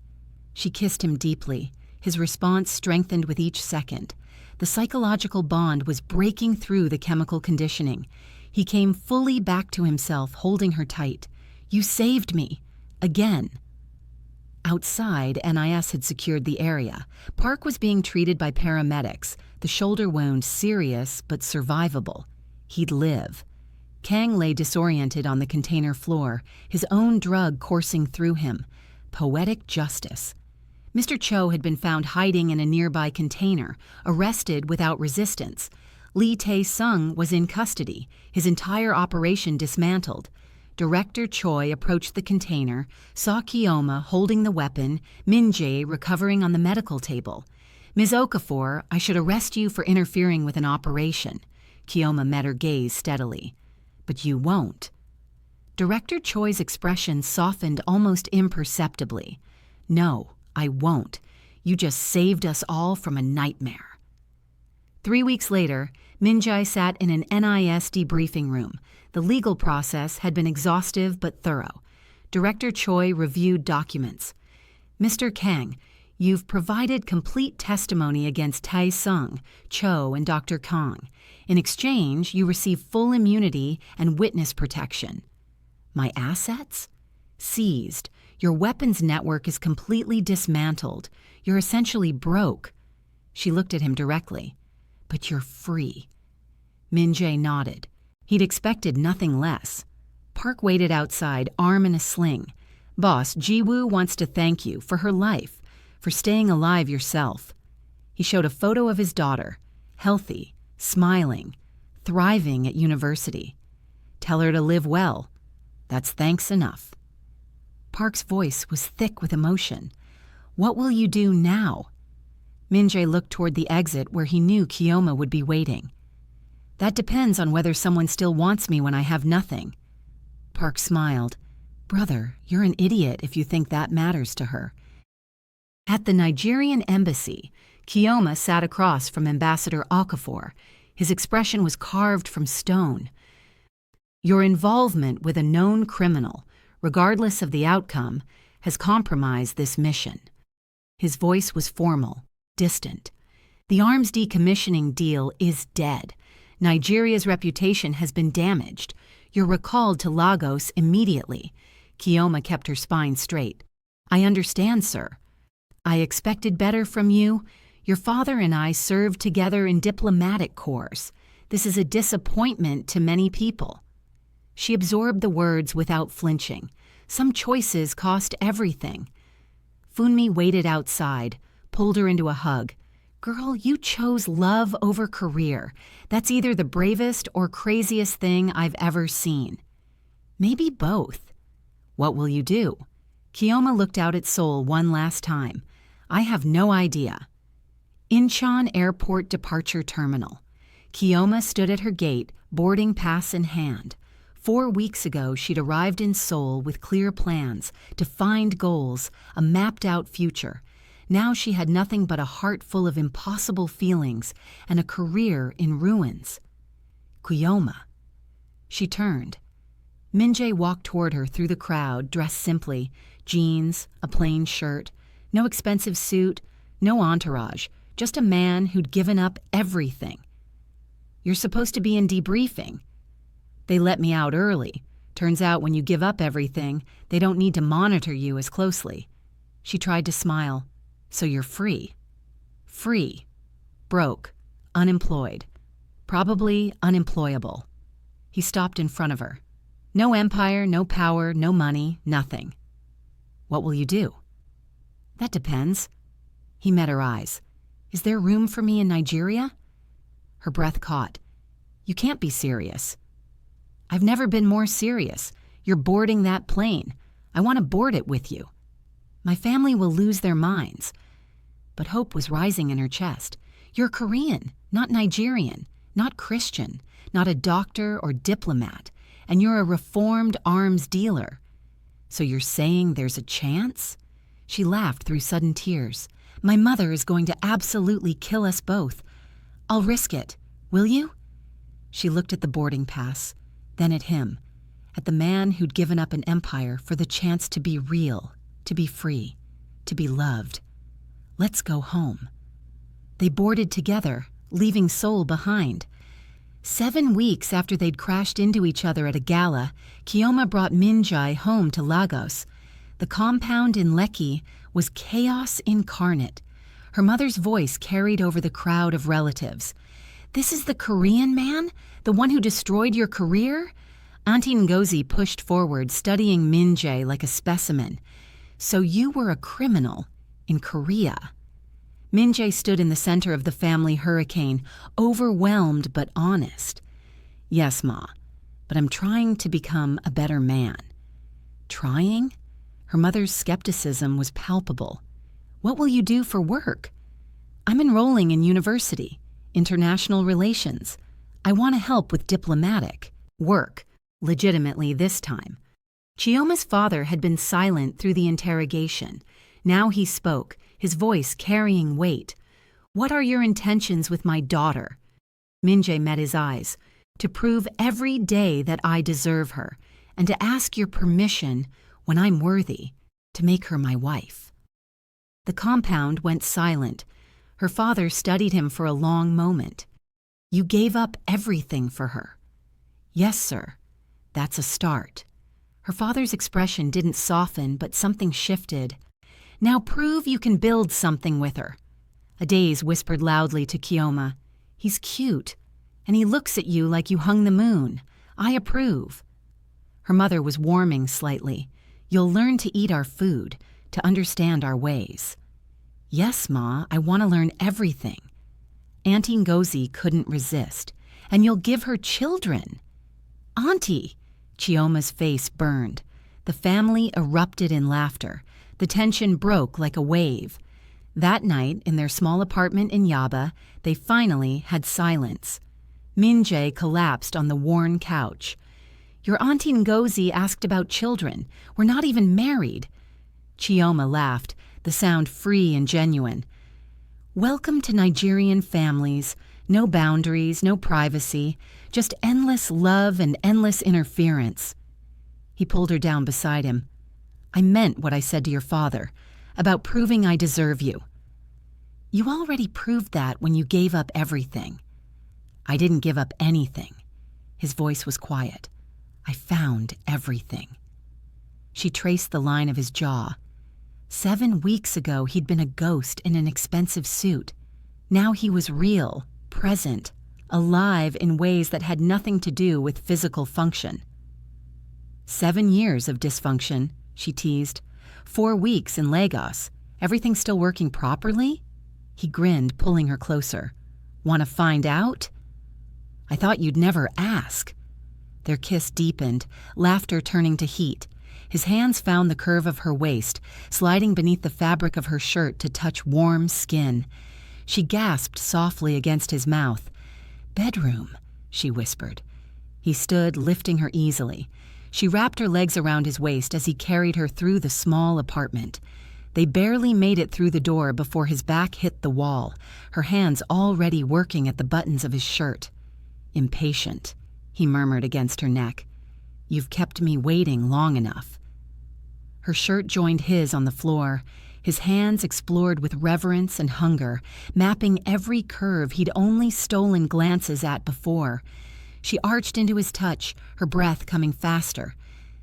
She kissed him deeply. His response strengthened with each second. The psychological bond was breaking through the chemical conditioning. He came fully back to himself, holding her tight. You saved me. Again. Outside, NIS had secured the area. Park was being treated by paramedics, the shoulder wound serious but survivable. He'd live. Kang lay disoriented on the container floor, his own drug coursing through him. Poetic justice. Mr. Cho had been found hiding in a nearby container, arrested without resistance. Lee Tae-sung was in custody, his entire operation dismantled. Director Choi approached the container, saw Keoma holding the weapon, Min-jae recovering on the medical table. Ms. Okafor, I should arrest you for interfering with an operation. Keoma met her gaze steadily. But you won't. Director Choi's expression softened almost imperceptibly. No, I won't. You just saved us all from a nightmare. 3 weeks later, Min-jae sat in an NIS debriefing room. The legal process had been exhaustive but thorough. Director Choi reviewed documents. Mr. Kang, you've provided complete testimony against Tae-sung, Cho, and Dr. Kang. In exchange, you receive full immunity and witness protection. My assets? Seized. Your weapons network is completely dismantled. You're essentially broke. She looked at him directly. But you're free. Min-jae nodded. He'd expected nothing less. Park waited outside, arm in a sling. Boss, Ji-woo wants to thank you for her life, for staying alive yourself. He showed a photo of his daughter, healthy, smiling, thriving at university. Tell her to live well. That's thanks enough. Park's voice was thick with emotion. What will you do now? Min-jae looked toward the exit where he knew Keoma would be waiting. That depends on whether someone still wants me when I have nothing. Park smiled. Brother, you're an idiot if you think that matters to her. At the Nigerian embassy, Keoma sat across from Ambassador Okafor. His expression was carved from stone. Your involvement with a known criminal, regardless of the outcome, has compromised this mission. His voice was formal, distant. The arms decommissioning deal is dead. Nigeria's reputation has been damaged. You're recalled to Lagos immediately. Keoma kept her spine straight. I understand, sir. I expected better from you. Your father and I served together in diplomatic corps. This is a disappointment to many people. She absorbed the words without flinching. Some choices cost everything. Funmi waited outside, pulled her into a hug. Girl, you chose love over career. That's either the bravest or craziest thing I've ever seen. Maybe both. What will you do? Keoma looked out at Seoul one last time. I have no idea. Incheon Airport Departure Terminal. Keoma stood at her gate, boarding pass in hand. 4 weeks ago, she'd arrived in Seoul with clear plans, defined goals, a mapped-out future. Now she had nothing but a heart full of impossible feelings and a career in ruins. Keoma. She turned. Min-jae walked toward her through the crowd, dressed simply, jeans, a plain shirt, no expensive suit, no entourage, just a man who'd given up everything. You're supposed to be in debriefing. They let me out early. Turns out when you give up everything, they don't need to monitor you as closely. She tried to smile. So you're free. Free. Broke. Unemployed. Probably unemployable. He stopped in front of her. No empire, no power, no money, nothing. What will you do? That depends. He met her eyes. Is there room for me in Nigeria? Her breath caught. You can't be serious. I've never been more serious. You're boarding that plane. I want to board it with you. My family will lose their minds. But hope was rising in her chest. You're Korean, not Nigerian, not Christian, not a doctor or diplomat, and you're a reformed arms dealer. So you're saying there's a chance? She laughed through sudden tears. My mother is going to absolutely kill us both. I'll risk it. Will you? She looked at the boarding pass, then at him, at the man who'd given up an empire for the chance to be real, to be free, to be loved. Let's go home. They boarded together, leaving Seoul behind. 7 weeks after they'd crashed into each other at a gala, Kioma brought Minjae home to Lagos. The compound in Lekki was chaos incarnate. Her mother's voice carried over the crowd of relatives. This is the Korean man? The one who destroyed your career? Auntie Ngozi pushed forward, studying Minjae like a specimen. So you were a criminal in Korea. Minjae stood in the center of the family hurricane, overwhelmed but honest. Yes, Ma, but I'm trying to become a better man. Trying? Her mother's skepticism was palpable. What will you do for work? I'm enrolling in university, international relations. I want to help with diplomatic work, legitimately this time. Chioma's father had been silent through the interrogation. Now he spoke, his voice carrying weight. What are your intentions with my daughter? Minjae met his eyes. To prove every day that I deserve her, and to ask your permission, when I'm worthy, to make her my wife. The compound went silent. Her father studied him for a long moment. You gave up everything for her. Yes, sir. That's a start. Her father's expression didn't soften, but something shifted. Now prove you can build something with her. A daze whispered loudly to Kioma. He's cute, and he looks at you like you hung the moon. I approve. Her mother was warming slightly. You'll learn to eat our food, to understand our ways. Yes, Ma, I want to learn everything. Auntie Ngozi couldn't resist. And you'll give her children. Auntie! Chioma's face burned. The family erupted in laughter. The tension broke like a wave. That night, in their small apartment in Yaba, they finally had silence. Minjae collapsed on the worn couch. Your Auntie Ngozi asked about children. We're not even married. Chioma laughed, the sound free and genuine. Welcome to Nigerian families. No boundaries, no privacy, just endless love and endless interference. He pulled her down beside him. I meant what I said to your father, about proving I deserve you. You already proved that when you gave up everything. I didn't give up anything. His voice was quiet. I found everything. She traced the line of his jaw. 7 weeks ago, he'd been a ghost in an expensive suit. Now he was real, present, alive in ways that had nothing to do with physical function. 7 years of dysfunction, she teased. 4 weeks in Lagos. Everything still working properly? He grinned, pulling her closer. Want to find out? I thought you'd never ask. Their kiss deepened, laughter turning to heat. His hands found the curve of her waist, sliding beneath the fabric of her shirt to touch warm skin. She gasped softly against his mouth. Bedroom, she whispered. He stood, lifting her easily. She wrapped her legs around his waist as he carried her through the small apartment. They barely made it through the door before his back hit the wall, her hands already working at the buttons of his shirt. Impatient, he murmured against her neck. You've kept me waiting long enough. Her shirt joined his on the floor. His hands explored with reverence and hunger, mapping every curve he'd only stolen glances at before. She arched into his touch, her breath coming faster.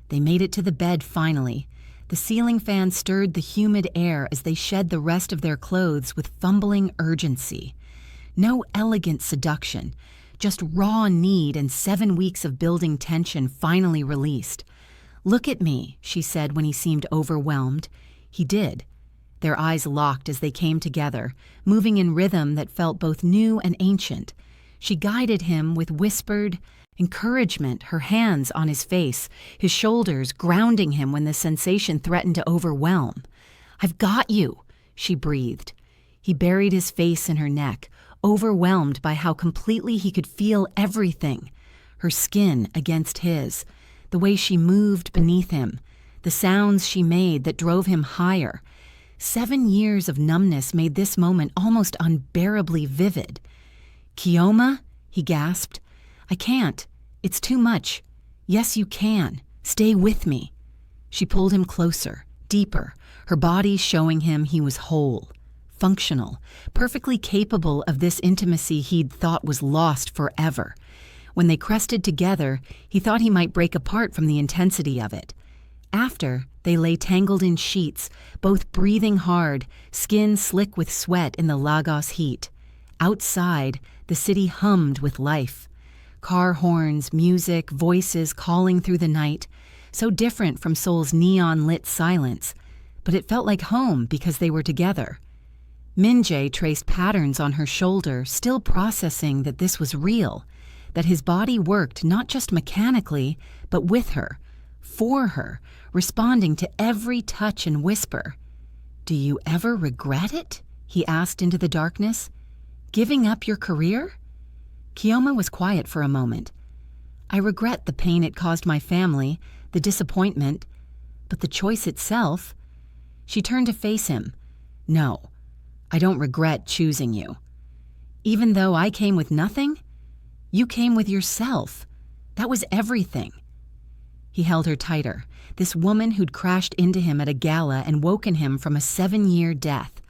They made it to the bed finally. The ceiling fan stirred the humid air as they shed the rest of their clothes with fumbling urgency. No elegant seduction, just raw need and 7 weeks of building tension finally released. "Look at me," she said when he seemed overwhelmed. He did. Their eyes locked as they came together, moving in rhythm that felt both new and ancient. She guided him with whispered encouragement, her hands on his face, his shoulders grounding him when the sensation threatened to overwhelm. "I've got you," she breathed. He buried his face in her neck, overwhelmed by how completely he could feel everything. Her skin against his, the way she moved beneath him, the sounds she made that drove him higher. 7 years of numbness made this moment almost unbearably vivid. "Kioma?" he gasped. "I can't. It's too much." "Yes, you can. Stay with me." She pulled him closer, deeper, her body showing him he was whole, functional, perfectly capable of this intimacy he'd thought was lost forever. When they crested together, he thought he might break apart from the intensity of it. After, they lay tangled in sheets, both breathing hard, skin slick with sweat in the Lagos heat. Outside, the city hummed with life. Car horns, music, voices calling through the night, so different from Seoul's neon-lit silence, but it felt like home because they were together. Min-jae traced patterns on her shoulder, still processing that this was real, that his body worked not just mechanically, but with her, for her, responding to every touch and whisper. "Do you ever regret it?" he asked into the darkness. "Giving up your career?" Kioma was quiet for a moment. "I regret the pain it caused my family, the disappointment, but the choice itself." She turned to face him. "No, I don't regret choosing you. Even though I came with nothing, you came with yourself. That was everything." He held her tighter, this woman who'd crashed into him at a gala and woken him from a 7-year death,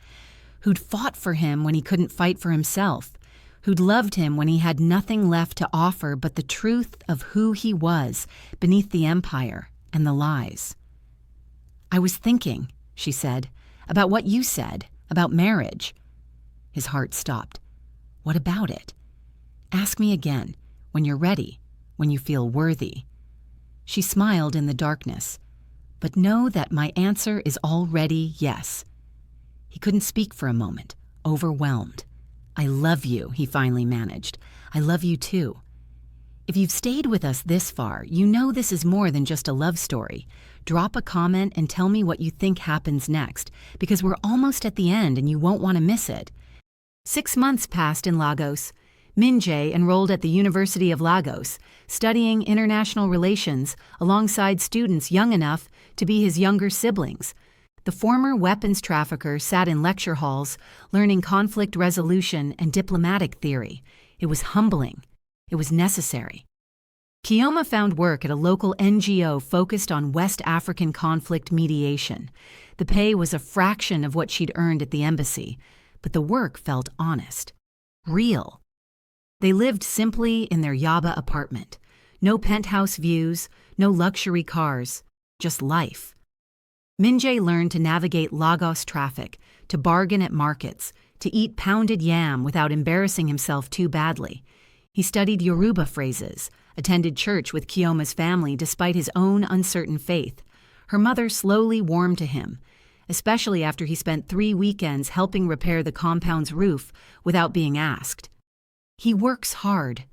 who'd fought for him when he couldn't fight for himself, who'd loved him when he had nothing left to offer but the truth of who he was beneath the empire and the lies. "I was thinking," she said, "about what you said, about marriage." His heart stopped. "What about it?" "Ask me again, when you're ready, when you feel worthy." She smiled in the darkness. "But know that my answer is already yes." He couldn't speak for a moment, overwhelmed. "I love you," he finally managed. "I love you too." If you've stayed with us this far, you know this is more than just a love story. Drop a comment and tell me what you think happens next, because we're almost at the end and you won't want to miss it. 6 months passed in Lagos. Min-jae enrolled at the University of Lagos, studying international relations alongside students young enough to be his younger siblings. The former weapons trafficker sat in lecture halls, learning conflict resolution and diplomatic theory. It was humbling. It was necessary. Kioma found work at a local NGO focused on West African conflict mediation. The pay was a fraction of what she'd earned at the embassy, but the work felt honest, real. They lived simply in their Yaba apartment. No penthouse views, no luxury cars, just life. Min-jae learned to navigate Lagos traffic, to bargain at markets, to eat pounded yam without embarrassing himself too badly. He studied Yoruba phrases, attended church with Kioma's family despite his own uncertain faith. Her mother slowly warmed to him, especially after he spent 3 weekends helping repair the compound's roof without being asked. "He works hard,"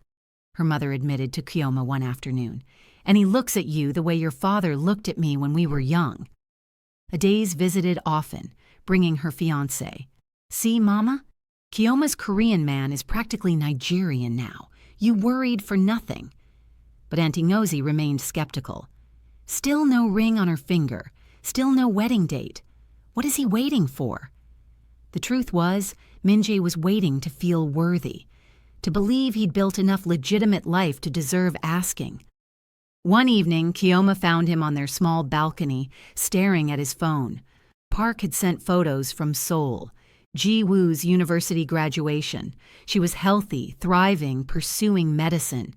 her mother admitted to Kioma one afternoon, "and he looks at you the way your father looked at me when we were young." Adaze visited often, bringing her fiancé. "See, Mama? Kioma's Korean man is practically Nigerian now. You worried for nothing." But Auntie Nosy remained skeptical. Still no ring on her finger, still no wedding date. What is he waiting for? The truth was, Min-jae was waiting to feel worthy, to believe he'd built enough legitimate life to deserve asking. One evening, Kioma found him on their small balcony, staring at his phone. Park had sent photos from Seoul, Ji-woo's university graduation. She was healthy, thriving, pursuing medicine.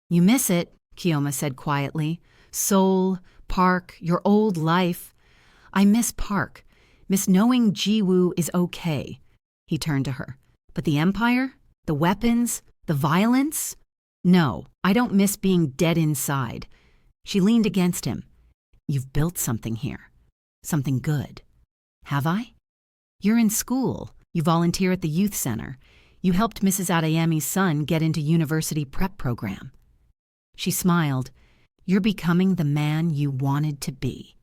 "You miss it," Keoma said quietly. "Seoul, Park, your old life." "I miss Park, miss knowing Ji-woo is okay." He turned to her. "But the empire? The weapons? The violence?" "No, I don't miss being dead inside." She leaned against him. "You've built something here. Something good." "Have I?" "You're in school. You volunteer at the youth center. You helped Mrs. Adeyemi's son get into university prep program." She smiled. "You're becoming the man you wanted to be."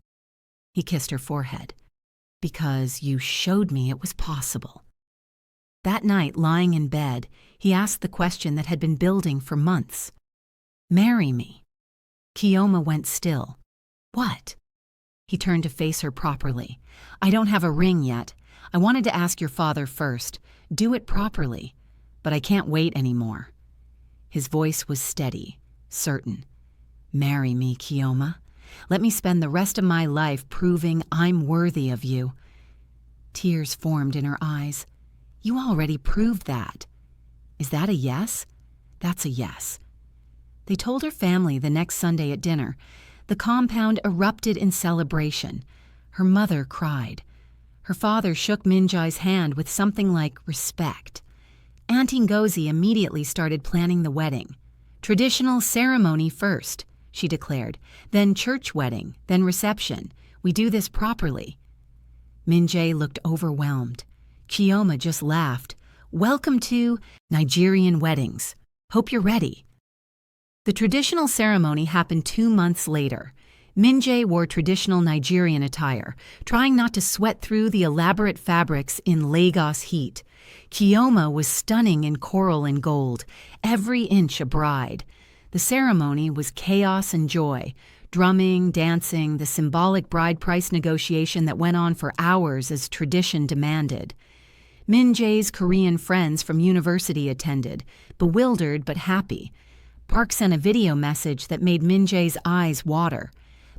He kissed her forehead. "Because you showed me it was possible." That night, lying in bed, he asked the question that had been building for months. "Marry me." Keoma went still. "What?" He turned to face her properly. "I don't have a ring yet. I wanted to ask your father first. Do it properly. But I can't wait anymore." His voice was steady, certain. "Marry me, Keoma. Let me spend the rest of my life proving I'm worthy of you." Tears formed in her eyes. "You already proved that." "Is that a yes?" "That's a yes." They told her family the next Sunday at dinner. The compound erupted in celebration. Her mother cried. Her father shook Min-jae's hand with something like respect. Auntie Ngozi immediately started planning the wedding. "Traditional ceremony first," she declared, "then church wedding, then reception. We do this properly." Min-jae looked overwhelmed. Keoma just laughed. "Welcome to Nigerian weddings. Hope you're ready." The traditional ceremony happened 2 months later. Min-jae wore traditional Nigerian attire, trying not to sweat through the elaborate fabrics in Lagos heat. Keoma was stunning in coral and gold, every inch a bride. The ceremony was chaos and joy, drumming, dancing, the symbolic bride price negotiation that went on for hours as tradition demanded. Min-jae's Korean friends from university attended, bewildered but happy. Park sent a video message that made Min-jae's eyes water.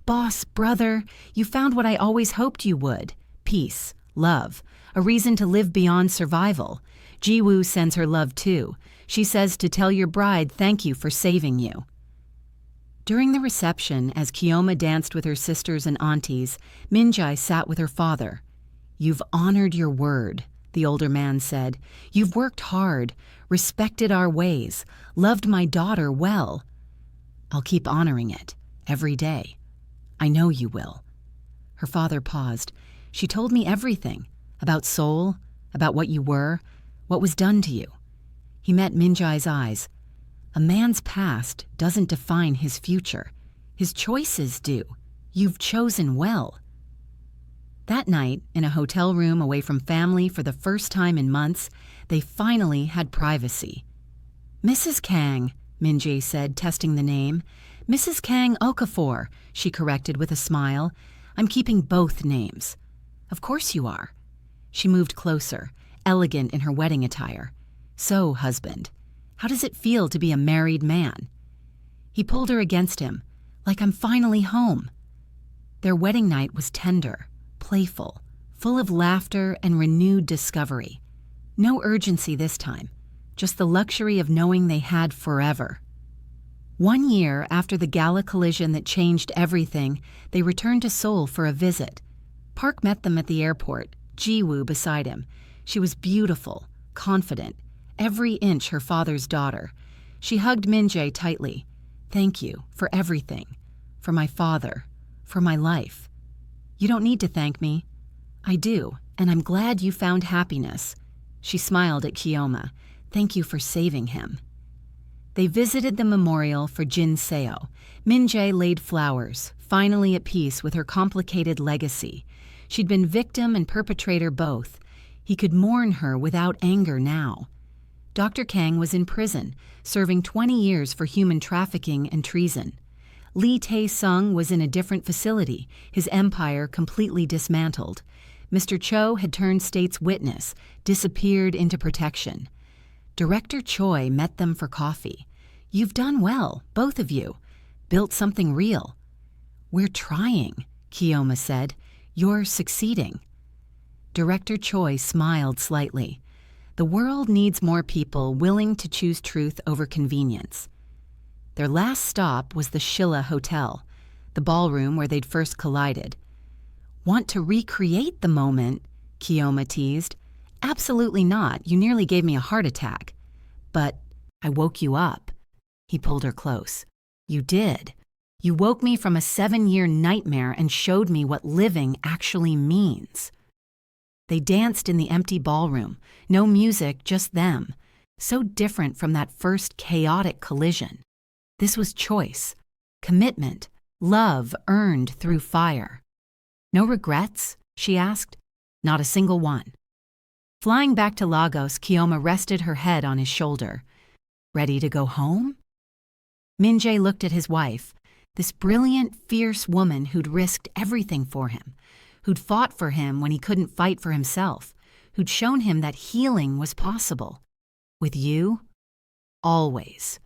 "Boss, brother, you found what I always hoped you would. Peace, love, a reason to live beyond survival. Ji-woo sends her love too. She says to tell your bride thank you for saving you." During the reception, as Keoma danced with her sisters and aunties, Min-jae sat with her father. "You've honored your word," the older man said. "You've worked hard, respected our ways, loved my daughter well." "I'll keep honoring it, every day. I know you will." Her father paused. "She told me everything, about Seoul, about what you were, what was done to you." He met Min-jae's eyes. "A man's past doesn't define his future. His choices do. You've chosen well." That night, in a hotel room away from family for the first time in months, they finally had privacy. "Mrs. Kang," Min-jae said, testing the name. "Mrs. Kang Okafor," she corrected with a smile. "I'm keeping both names." "Of course you are." She moved closer, elegant in her wedding attire. "So, husband, how does it feel to be a married man?" He pulled her against him, "Like I'm finally home." Their wedding night was tender, playful, full of laughter and renewed discovery. No urgency this time, just the luxury of knowing they had forever. 1 year after the Gala collision that changed everything, they returned to Seoul for a visit. Park met them at the airport, Ji-woo beside him. She was beautiful, confident, every inch her father's daughter. She hugged Min-jae tightly. "Thank you for everything, for my father, for my life." "You don't need to thank me." "I do, and I'm glad you found happiness." She smiled at Keoma. "Thank you for saving him." They visited the memorial for Jin Seo. Min-jae laid flowers, finally at peace with her complicated legacy. She'd been victim and perpetrator both. He could mourn her without anger now. Dr. Kang was in prison, serving 20 years for human trafficking and treason. Lee Tae-sung was in a different facility, his empire completely dismantled. Mr. Cho had turned state's witness, disappeared into protection. Director Choi met them for coffee. "You've done well, both of you. Built something real." "We're trying," Keoma said. You're succeeding." Director Choi smiled slightly. The world needs more people willing to choose truth over convenience. Their last stop was the Shilla Hotel, the ballroom where they'd first collided. "Want to recreate the moment?" Keoma teased. "Absolutely not. You nearly gave me a heart attack." "But I woke you up." He pulled her close. "You did. You woke me from a 7-year nightmare and showed me what living actually means." They danced in the empty ballroom, no music, just them, so different from that first chaotic collision. This was choice, commitment, love earned through fire. "No regrets?" she asked. "Not a single one." Flying back to Lagos, Keoma rested her head on his shoulder. "Ready to go home?" Min-jae looked at his wife, this brilliant, fierce woman who'd risked everything for him, who'd fought for him when he couldn't fight for himself, who'd shown him that healing was possible. "With you? Always."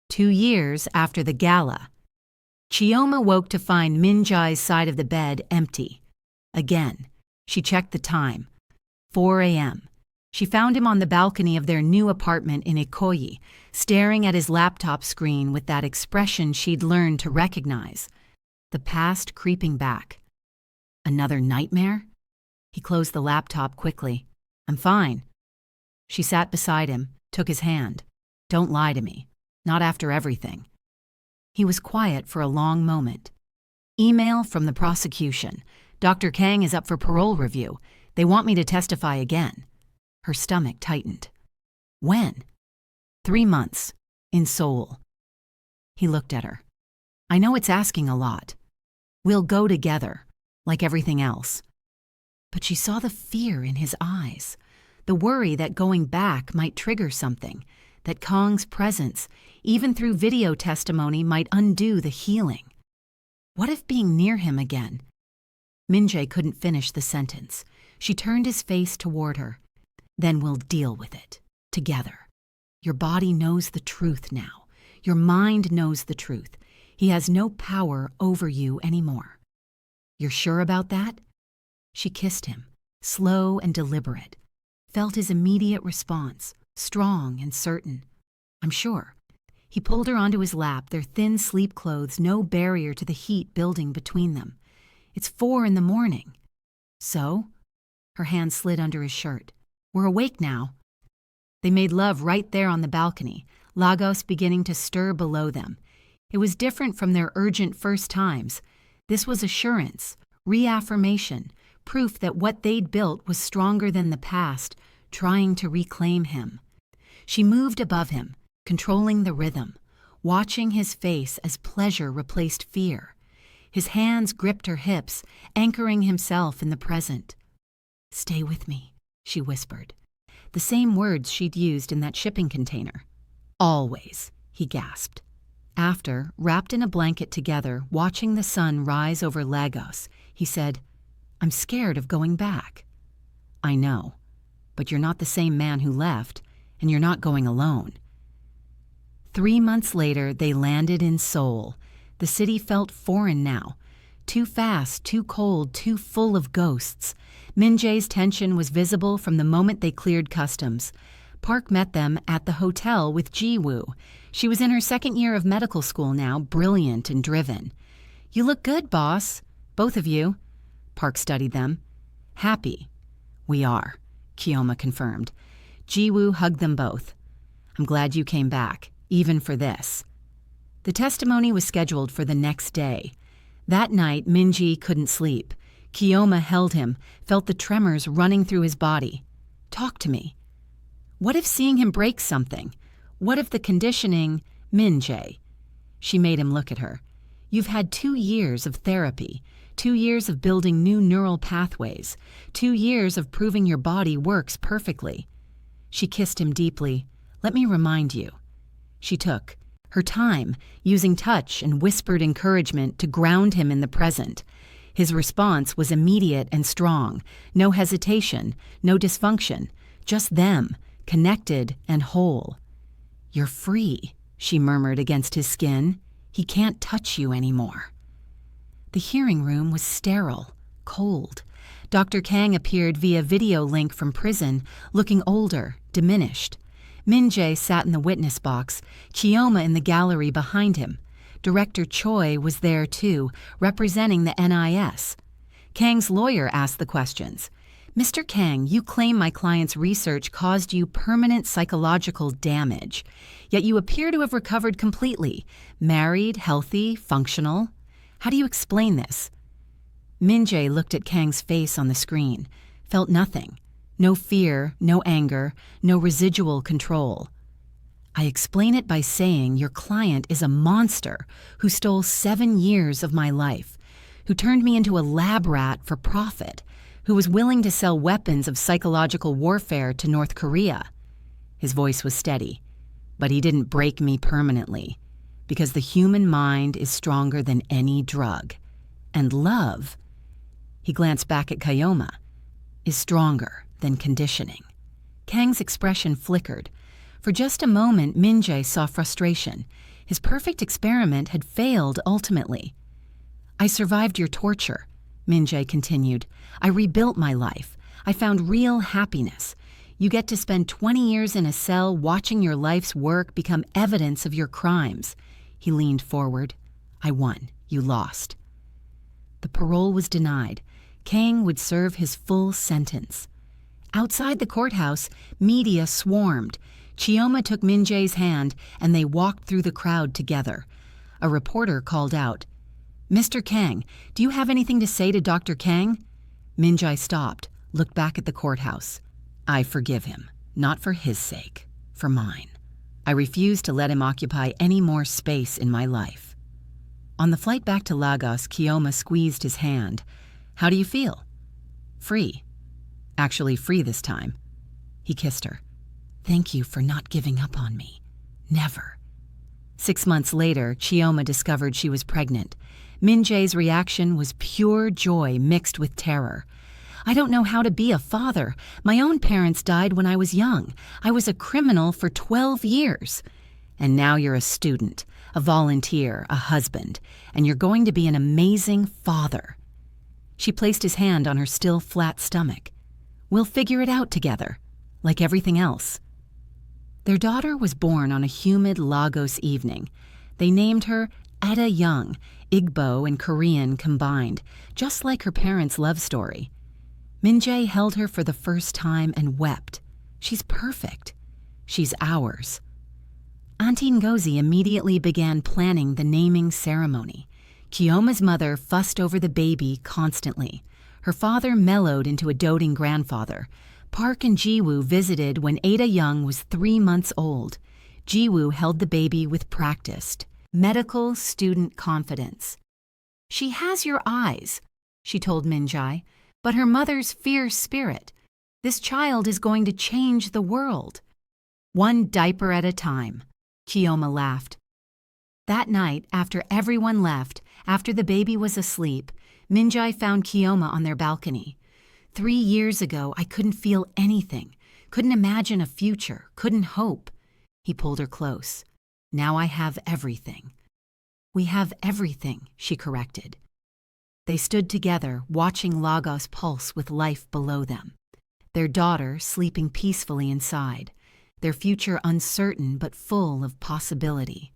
2 years after the gala, Keoma woke to find Min-jae's side of the bed empty. Again, she checked the time. 4 a.m. She found him on the balcony of their new apartment in Ikoyi, staring at his laptop screen with that expression she'd learned to recognize, the past creeping back. Another nightmare? He closed the laptop quickly. "I'm fine." She sat beside him, took his hand. "Don't lie to me. Not after everything." He was quiet for a long moment. "Email from the prosecution. Dr. Kang is up for parole review. They want me to testify again." Her stomach tightened. "When?" 3 months. In Seoul." He looked at her. "I know it's asking a lot. We'll go together, like everything else." But she saw the fear in his eyes, the worry that going back might trigger something, that Kang's presence, even through video testimony, might undo the healing. What if being near him again? Min-jae couldn't finish the sentence. She turned his face toward her. "Then we'll deal with it, together. Your body knows the truth now. Your mind knows the truth. He has no power over you anymore." "You're sure about that?" She kissed him, slow and deliberate, felt his immediate response, strong and certain. "I'm sure." He pulled her onto his lap, their thin sleep clothes no barrier to the heat building between them. "It's 4 in the morning." "So?" Her hand slid under his shirt. "We're awake now." They made love right there on the balcony, Lagos beginning to stir below them. It was different from their urgent first times. This was assurance, reaffirmation, proof that what they'd built was stronger than the past, trying to reclaim him. She moved above him, controlling the rhythm, watching his face as pleasure replaced fear. His hands gripped her hips, anchoring himself in the present. "Stay with me," she whispered, the same words she'd used in that shipping container. "Always," he gasped. After, wrapped in a blanket together, watching the sun rise over Lagos, he said, "I'm scared of going back." "I know, but you're not the same man who left, and you're not going alone." 3 months later, they landed in Seoul. The city felt foreign now. Too fast, too cold, too full of ghosts. Min-jae's tension was visible from the moment they cleared customs. Park met them at the hotel with Ji-woo. She was in her 2nd year of medical school now, brilliant and driven. "You look good, boss. Both of you." Park studied them. "Happy." "We are," Keoma confirmed. Ji-woo hugged them both. "I'm glad you came back, even for this." The testimony was scheduled for the next day. That night, Min-jae couldn't sleep. Keoma held him, felt the tremors running through his body. "Talk to me. What if seeing him breaks something? What if the conditioning—" "Min-jae." She made him look at her. "You've had 2 years of therapy, 2 years of building new neural pathways, 2 years of proving your body works perfectly." She kissed him deeply. "Let me remind you." She took her time, using touch and whispered encouragement to ground him in the present. His response was immediate and strong. No hesitation, no dysfunction, just them, connected and whole. "You're free," she murmured against his skin. "He can't touch you anymore." The hearing room was sterile, cold. Dr. Kang appeared via video link from prison, looking older, diminished. Min-jae sat in the witness box, Keoma in the gallery behind him. Director Choi was there too, representing the NIS. Kang's lawyer asked the questions. Mr. Kang, you claim my client's research caused you permanent psychological damage, yet you appear to have recovered completely, married, healthy, functional. How do you explain this? Min-jae looked at Kang's face on the screen, felt nothing. No fear, no anger, no residual control. I explain it by saying your client is a monster who stole 7 years of my life, who turned me into a lab rat for profit, who was willing to sell weapons of psychological warfare to North Korea. His voice was steady, but he didn't break me permanently, because the human mind is stronger than any drug. And love, he glanced back at Keoma, is stronger than conditioning. Kang's expression flickered. For just a moment, Min-jae saw frustration. His perfect experiment had failed ultimately. I survived your torture, Min-jae continued. I rebuilt my life. I found real happiness. You get to spend 20 years in a cell watching your life's work become evidence of your crimes. He leaned forward. I won. You lost. The parole was denied. Kang would serve his full sentence. Outside the courthouse, media swarmed. Keoma took Min-jae's hand and they walked through the crowd together. A reporter called out, Mr. Kang, do you have anything to say to Dr. Kang? Min-jae stopped, looked back at the courthouse. I forgive him, not for his sake, for mine. I refuse to let him occupy any more space in my life. On the flight back to Lagos, Keoma squeezed his hand. How do you feel? Free. Actually free this time. He kissed her. Thank you for not giving up on me. Never. 6 months later, Keoma discovered she was pregnant. Min-jae's reaction was pure joy mixed with terror. I don't know how to be a father. My own parents died when I was young. I was a criminal for 12 years. And now you're a student, a volunteer, a husband, and you're going to be an amazing father. She placed his hand on her still flat stomach. We'll figure it out together, like everything else. Their daughter was born on a humid Lagos evening. They named her Etta Young, Igbo and Korean combined, just like her parents' love story. Min-jae held her for the first time and wept. She's perfect. She's ours. Auntie Ngozi immediately began planning the naming ceremony. Keoma's mother fussed over the baby constantly. Her father mellowed into a doting grandfather. Park and Jiwoo visited when Ada Young was 3 months old. Jiwoo held the baby with practiced, medical student confidence. She has your eyes, she told Min-jae, but her mother's fierce spirit. This child is going to change the world. One diaper at a time, Keoma laughed. That night, after everyone left, after the baby was asleep, Min-jae found Keoma on their balcony. 3 years ago, I couldn't feel anything, couldn't imagine a future, couldn't hope. He pulled her close. Now I have everything. We have everything, she corrected. They stood together, watching Lagos pulse with life below them. Their daughter sleeping peacefully inside, their future uncertain but full of possibility.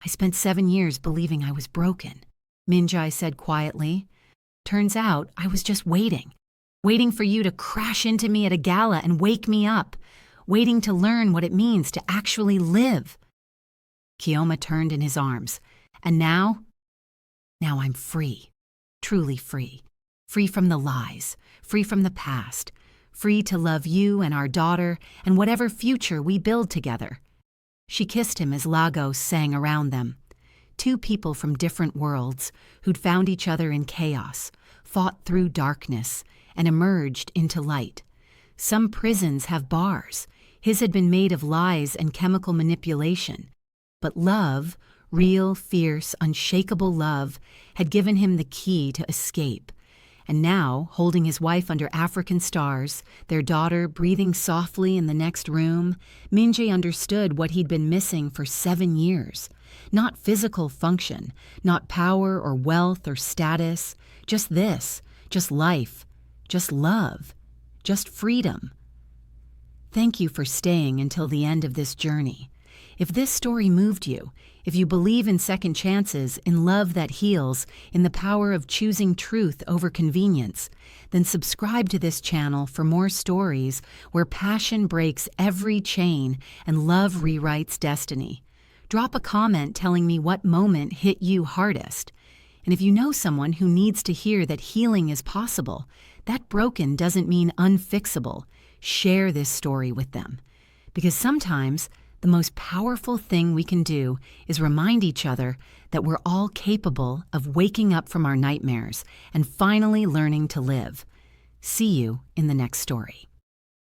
I spent 7 years believing I was broken, Min-jae said quietly. Turns out I was just waiting for you to crash into me at a gala and wake me up, waiting to learn what it means to actually live. Keoma turned in his arms. And now I'm free, truly free. Free from the lies, free from the past, free to love you and our daughter and whatever future we build together. She kissed him as Lagos sang around them. 2 people from different worlds who'd found each other in chaos, fought through darkness, and emerged into light. Some prisons have bars. His had been made of lies and chemical manipulation. But love, real, fierce, unshakable love, had given him the key to escape. And now, holding his wife under African stars, their daughter breathing softly in the next room, Min-jae understood what he'd been missing for 7 years. Not physical function, not power or wealth or status, just this, just life, just love, just freedom. Thank you for staying until the end of this journey. If this story moved you, if you believe in second chances, in love that heals, in the power of choosing truth over convenience, then subscribe to this channel for more stories where passion breaks every chain and love rewrites destiny. Drop a comment telling me what moment hit you hardest. And if you know someone who needs to hear that healing is possible, that broken doesn't mean unfixable, share this story with them. Because sometimes the most powerful thing we can do is remind each other that we're all capable of waking up from our nightmares and finally learning to live. See you in the next story.